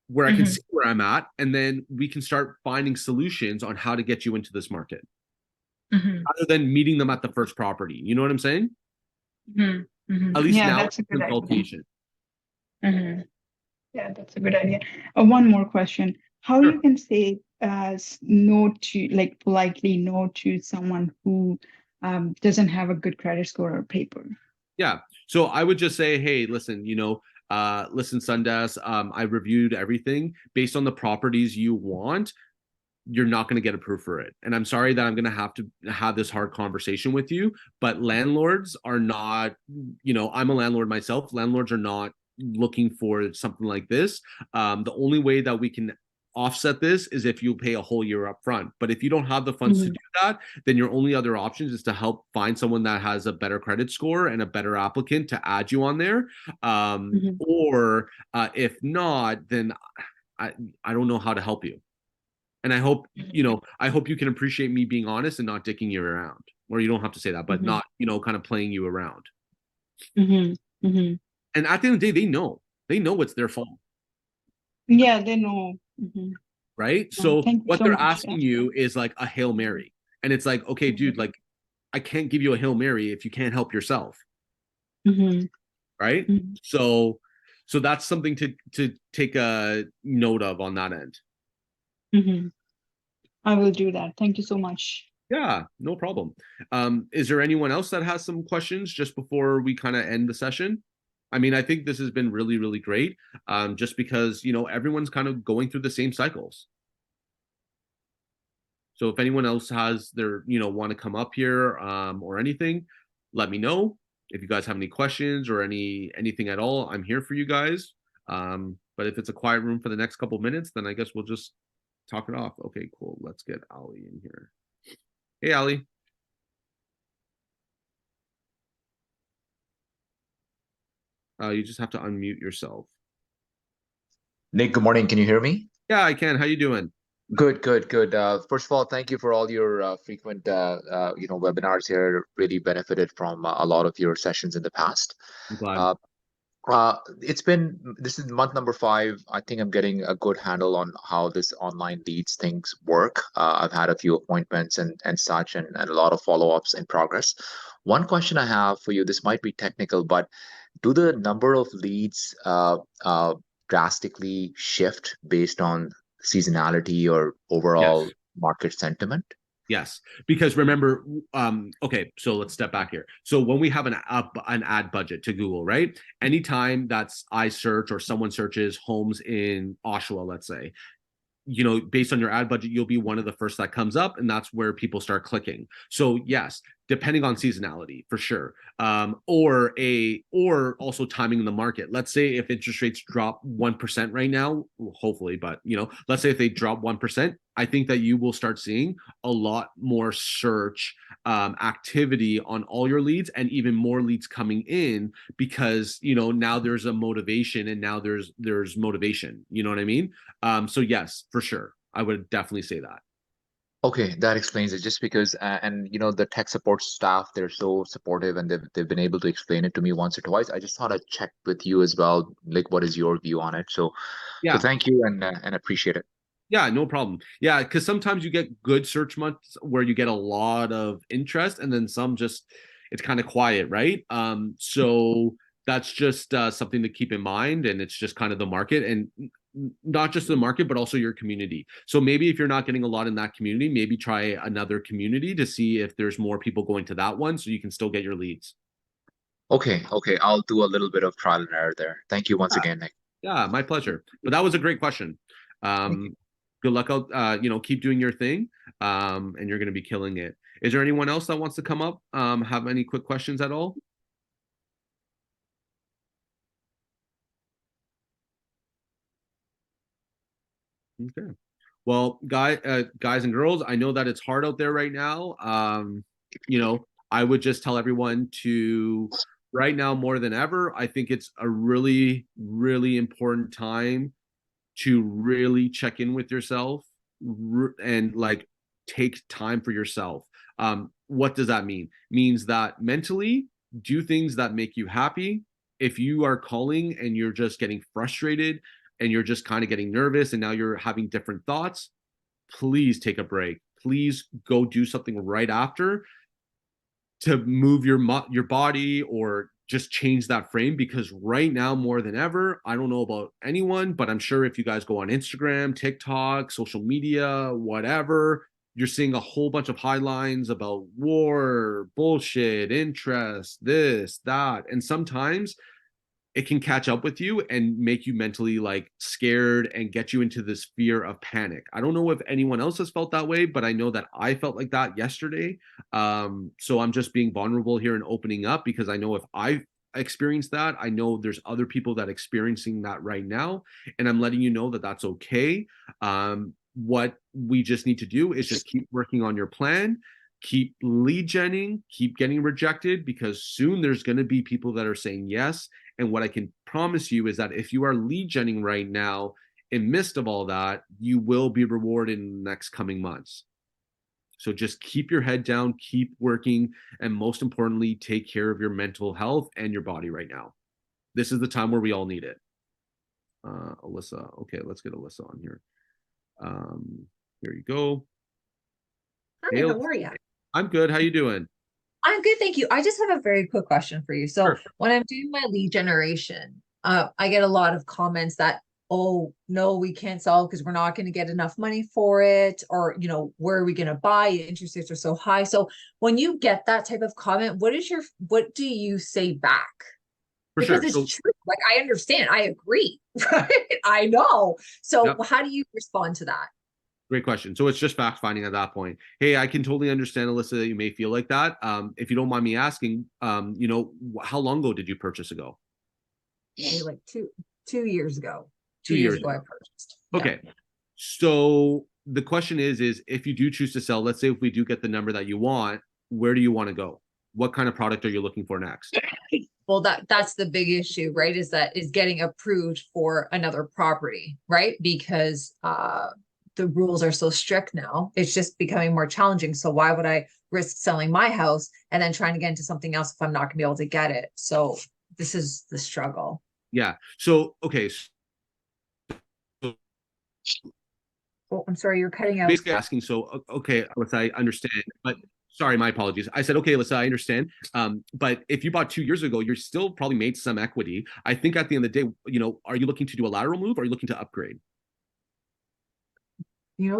where I can see where I'm at, and then we can start finding solutions on how to get you into this market rather than meeting them at the first property. You know what I'm saying? At least now that's a good consultation. idea. Yeah, that's a good idea. One more question. How you can say no to, like, politely no to someone who doesn't have a good credit score or paper? Yeah. So I would just say, hey, listen, listen, Sundas, I reviewed everything based on the properties you want. You're not going to get approved for it. And I'm sorry that I'm going to have to have this hard conversation with you, but landlords are not, I'm a landlord myself. Landlords are not looking for something like this. The only way that we can offset this is if you pay a whole year up front. But if you don't have the funds to do that, then your only other option is to help find someone that has a better credit score and a better applicant to add you on there. Or if not, then I don't know how to help you. And I hope, I hope you can appreciate me being honest and not dicking you around. Or you don't have to say that, but not, kind of playing you around. And at the end of the day, they know it's their fault. Yeah, they know. Right? So what they're asking you is like a Hail Mary. And it's like, okay, dude, like, I can't give you a Hail Mary if you can't help yourself. Right? So that's something to take a note of on that end. I will do that. Thank you so much. Yeah, no problem. Is there anyone else that has some questions just before we kind of end the session? I mean, I think this has been really, really great. Just because, everyone's kind of going through the same cycles. So if anyone else has their, want to come up here or anything, let me know. If you guys have any questions or anything at all, I'm here for you guys. But if it's a quiet room for the next couple of minutes, then I guess we'll just talk it off. Okay, cool. Let's get Ali in here. Hey, Ali. You just have to unmute yourself. Nick, good morning. Can you hear me? Yeah, I can. How you doing? Good. First of all, thank you for all your frequent, webinars here. Really benefited from a lot of your sessions in the past. I'm glad. This is month number 5. I think I'm getting a good handle on how this online leads things work. I've had a few appointments and such, and a lot of follow-ups in progress. One question I have for you, this might be technical, but do the number of leads drastically shift based on seasonality or overall market sentiment? Yes, because remember, okay, so let's step back here. So when we have an ad budget to Google, right? Anytime that's I search or someone searches homes in Oshawa, let's say, based on your ad budget, you'll be one of the first that comes up, and that's where people start clicking. So yes, depending on seasonality for sure. Or also timing in the market. Let's say if interest rates drop 1% right now, hopefully, but let's say if they drop 1%, I think that you will start seeing a lot more search activity on all your leads, and even more leads coming in, because now there's a motivation, and now there's motivation. You know what I mean? So yes, for sure, I would definitely say that. Okay, that explains it. Just because, and the tech support staff, they're so supportive, and they've been able to explain it to me once or twice. I just thought I'd check with you as well, like what is your view on it? So Yeah. thank you, and appreciate it. Yeah, no problem. Yeah, because sometimes you get good search months where you get a lot of interest, and then some just it's kind of quiet, right? So that's just something to keep in mind, and it's just kind of the market, and not just the market, but also your community. So maybe if you're not getting a lot in that community, maybe try another community to see if there's more people going to that one, so you can still get your leads. Okay, I'll do a little bit of trial and error there. Thank you once Yeah, again, Nick. yeah, my pleasure. But that was a great question. Good luck out. Keep doing your thing, and you're going to be killing it. Is there anyone else that wants to come up? Have any quick questions at all? Okay. Well, guys and girls, I know that it's hard out there right now. I would just tell everyone to, right now more than ever, I think it's a really, really important time to really check in with yourself, and like take time for yourself. What does that mean? Means that mentally do things that make you happy. If you are calling and you're just getting frustrated, and you're just kind of getting nervous, and now you're having different thoughts, please take a break. Please go do something right after to move your body, or just change that frame, because right now more than ever, I don't know about anyone, but I'm sure if you guys go on Instagram, TikTok, social media, whatever, you're seeing a whole bunch of headlines about war, bullshit, interest, this, that, and sometimes it can catch up with you and make you mentally like scared and get you into this fear of panic. I don't know if anyone else has felt that way, but I know that I felt like that yesterday. So I'm just being vulnerable here and opening up, because I know if I experienced that, I know there's other people that are experiencing that right now, and I'm letting you know that that's okay. What we just need to do is just keep working on your plan, keep lead genning, keep getting rejected, because soon there's going to be people that are saying yes. And what I can promise you is that if you are lead genning right now, in midst of all that, you will be rewarded in the next coming months. So just keep your head down, keep working, and most importantly, take care of your mental health and your body right now. This is the time where we all need it. Alyssa. Okay, let's get Alyssa on here. Here you go. Hi, Hey, how are you? I'm good. How you doing? I'm good, thank you. I just have a very quick question for you. So Sure. when I'm doing my lead generation, I get a lot of comments that, oh, no, we can't sell because we're not going to get enough money for it, or, where are we going to buy? The interest rates are so high. So when you get that type of comment, what do you say back? For Because sure. it's So, true. Like, I understand, I agree, right? I know. So yep. how do you respond to that? Great question. So it's just fact finding at that point. Hey, I can totally understand, Alyssa, that you may feel like that. If you don't mind me asking, how long ago did you purchase ago? Maybe like 2 years ago. 2 years ago I ago. purchased. Okay. Yeah. So the question is if you do choose to sell, let's say if we do get the number that you want, where do you want to go? What kind of product are you looking for next? Well, that's the big issue, right? Is getting approved for another property, right? Because the rules are so strict now. It's just becoming more challenging. So why would I risk selling my house and then trying to get into something else if I'm not going to be able to get it? So this is the struggle. Yeah. So, okay. Oh, I'm sorry, you're cutting out. Basically asking, so, okay, let's I understand, but sorry, my apologies. I said, okay, Alyssa, I understand. But if you bought 2 years ago, you're still probably made some equity. I think at the end of the day, are you looking to do a lateral move, or are you looking to upgrade?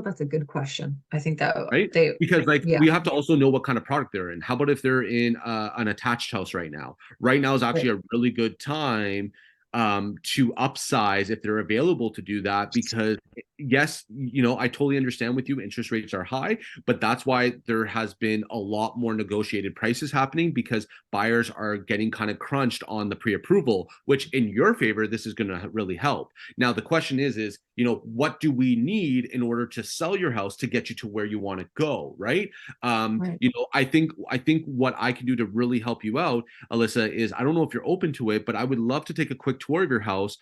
That's a good question. I think that right, because we have to also know what kind of product they're in. How about if they're in an attached house right now? Right now is actually a really good time to upsize if they're available to do that, because yes, I totally understand with you, interest rates are high, but that's why there has been a lot more negotiated prices happening, because buyers are getting kind of crunched on the pre-approval, which in your favor, this is going to really help. Now, the question is, what do we need in order to sell your house to get you to where you want to go, right? Right. I think what I can do to really help you out, Alyssa, is, I don't know if you're open to it, but I would love to take a quick tour of your house,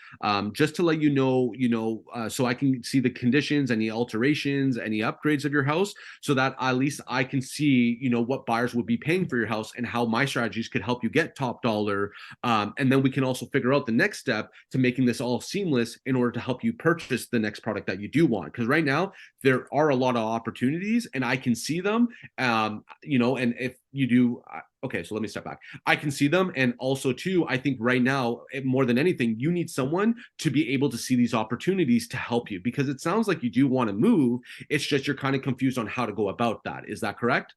just to let you know, so I can see the conditions, any alterations, any upgrades of your house, so that at least I can see, what buyers would be paying for your house and how my strategies could help you get top dollar. And then we can also figure out the next step to making this all seamless in order to help you purchase the next product that you do want. Because right now there are a lot of opportunities and I can see them. And if you do, okay, so let me step back. I can see them. And also too, I think right now, more than anything, you need someone to be able to see these opportunities to help you, because it sounds like you do want to move. It's just you're kind of confused on how to go about that. Is that correct?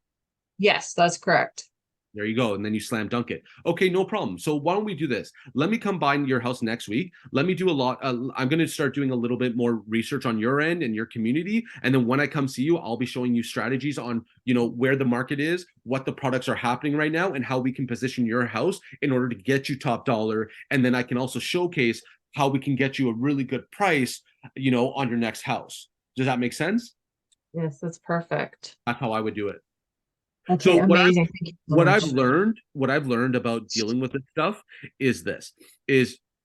Yes, that's correct. There you go. And then you slam dunk it. Okay, no problem. So why don't we do this? Let me come by your house next week. Let me do a lot. I'm going to start doing a little bit more research on your end and your community. And then when I come see you, I'll be showing you strategies on, where the market is, what the products are happening right now, and how we can position your house in order to get you top dollar. And then I can also showcase how we can get you a really good price, on your next house. Does that make sense? Yes, that's perfect. That's how I would do it. Okay, So amazing. Thank you so what much. I've learned about dealing with this stuff is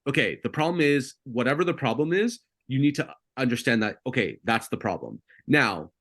okay, the problem is, whatever the problem is, you need to understand that, okay, that's the problem. Now,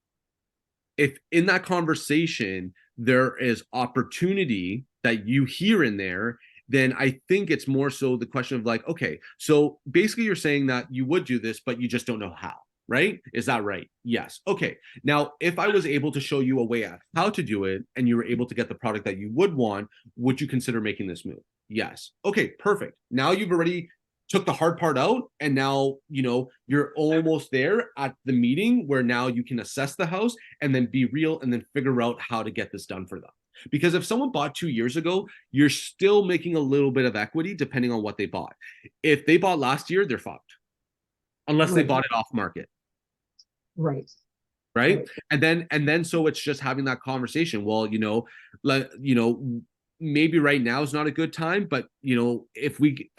if in that conversation there is opportunity that you hear in there, then I think it's more so the question of like, okay, so basically you're saying that you would do this, but you just don't know how, right? Is that right? Yes. Okay. Now, if I was able to show you a way out how to do it and you were able to get the product that you would want, would you consider making this move? Yes. Okay, perfect. Now you've already took the hard part out, and now you're almost there at the meeting where now you can assess the house and then be real and then figure out how to get this done for them. Because if someone bought 2 years ago, you're still making a little bit of equity depending on what they bought. If they bought last year, they're fucked, unless they bought it off market. Right. Right. And then so it's just having that conversation. Well, maybe right now is not a good time, but if we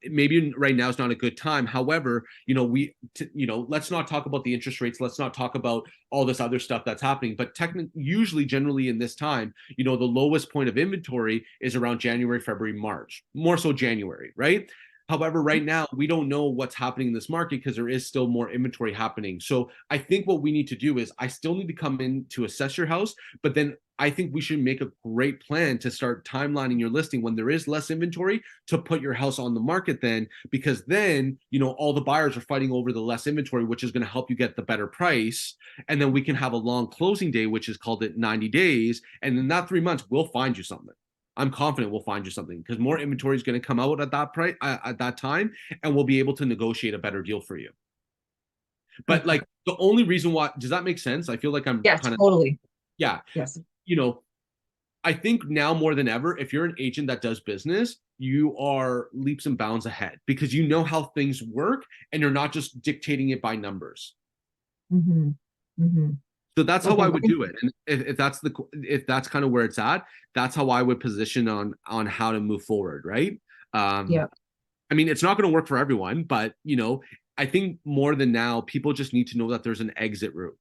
maybe right now is not a good time. However, let's not talk about the interest rates. Let's not talk about all this other stuff that's happening. But usually, generally in this time, the lowest point of inventory is around January, February, March, more so January, right? However, right now, we don't know what's happening in this market because there is still more inventory happening. So I think what we need to do is, I still need to come in to assess your house, but then I think we should make a great plan to start timelining your listing when there is less inventory to put your house on the market then, because then, all the buyers are fighting over the less inventory, which is going to help you get the better price. And then we can have a long closing day, which is called it 90 days. And in that 3 months, we'll find you something. I'm confident we'll find you something because more inventory is going to come out at that price at that time, and we'll be able to negotiate a better deal for you. But like the only reason why, does that make sense? I feel like I'm kind of totally. Yeah. Yes. I think now more than ever, if you're an agent that does business, you are leaps and bounds ahead because you know how things work and you're not just dictating it by numbers. Mm-hmm. Mm-hmm. So that's how I would do it. And if that's kind of where it's at, that's how I would position on how to move forward, right? Yeah. I mean, it's not going to work for everyone, but I think more than now, people just need to know that there's an exit route.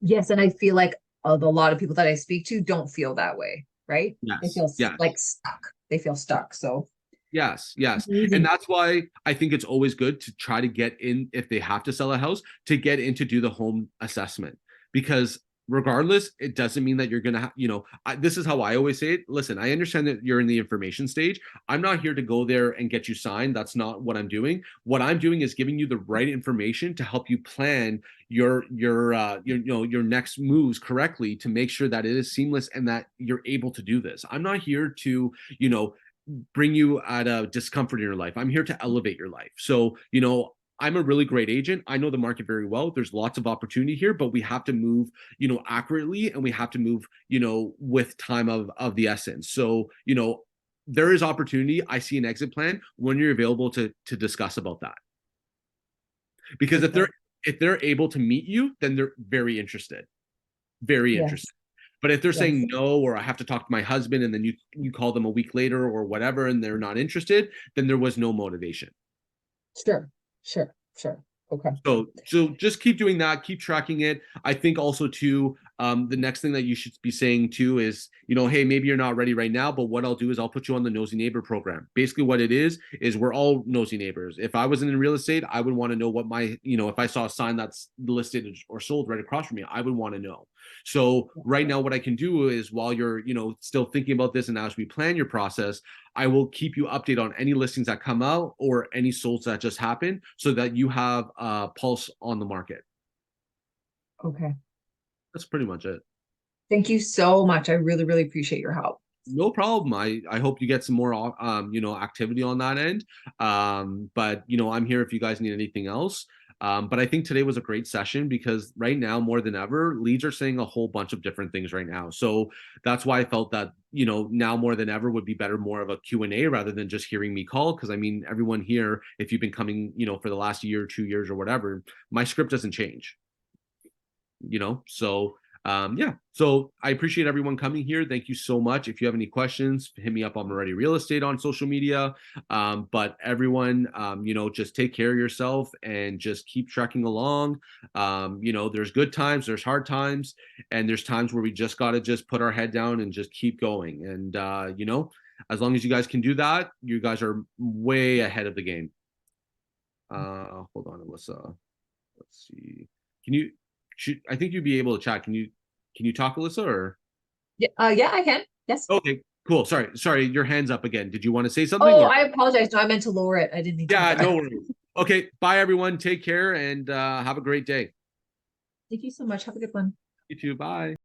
Yes, and I feel like a lot of people that I speak to don't feel that way, right? Yes. They feel yes. like stuck. They feel stuck. So yes. amazing. And that's why I think it's always good to try to get in, if they have to sell a house, to get in to do the home assessment, because regardless, it doesn't mean that you're going to this is how I always say it. Listen, I understand that you're in the information stage. I'm not here to go there and get you signed. That's not what I'm doing. What I'm doing is giving you the right information to help you plan your next moves correctly, to make sure that it is seamless and that you're able to do this. I'm not here to bring you at a discomfort in your life. I'm here to elevate your life. So I'm a really great agent. I know the market very well. There's lots of opportunity here, but we have to move, accurately, and we have to move, with time of the essence. So, there is opportunity. I see an exit plan when you're available to discuss about that. Because if they're able to meet you, then they're very interested. Very Yes. interested. But if they're Yes. saying no, or I have to talk to my husband, and then you call them a week later or whatever, and they're not interested, then there was no motivation. Sure. Okay. So just keep doing that, keep tracking it. I think also too, the next thing that you should be saying too is, hey, maybe you're not ready right now, but what I'll do is I'll put you on the Nosy Neighbor program. Basically what it is we're all nosy neighbors. If I wasn't in real estate, I would want to know what my, if I saw a sign that's listed or sold right across from me, I would want to know. So right now what I can do is, while you're, still thinking about this, and as we plan your process, I will keep you updated on any listings that come out or any solds that just happened, so that you have a pulse on the market. Okay. That's pretty much it. Thank you so much. I really, really appreciate your help. No problem. I hope you get some more activity on that end. But I'm here if you guys need anything else. But I think today was a great session, because right now more than ever, leads are saying a whole bunch of different things right now. So that's why I felt that now more than ever would be better more of a Q&A rather than just hearing me call. Because I mean, everyone here, if you've been coming for the last year, 2 years or whatever, my script doesn't change. So yeah, so I appreciate everyone coming here. Thank you so much. If you have any questions, hit me up on Moretti Real Estate on social media. But everyone, just take care of yourself and just keep trekking along. There's good times, there's hard times, and there's times where we just got to just put our head down and just keep going. And as long as you guys can do that, you guys are way ahead of the game. Hold on, Alyssa. Let's see. I think you'd be able to chat. Can you talk, Alyssa, or? Yeah, yeah, I can. Yes. Okay, cool. Sorry, your hand's up again. Did you want to say something? Oh, or? I apologize. No, I meant to lower it. I didn't need to. Yeah, no worries. Okay, bye everyone. Take care and have a great day. Thank you so much. Have a good one. You too. Bye.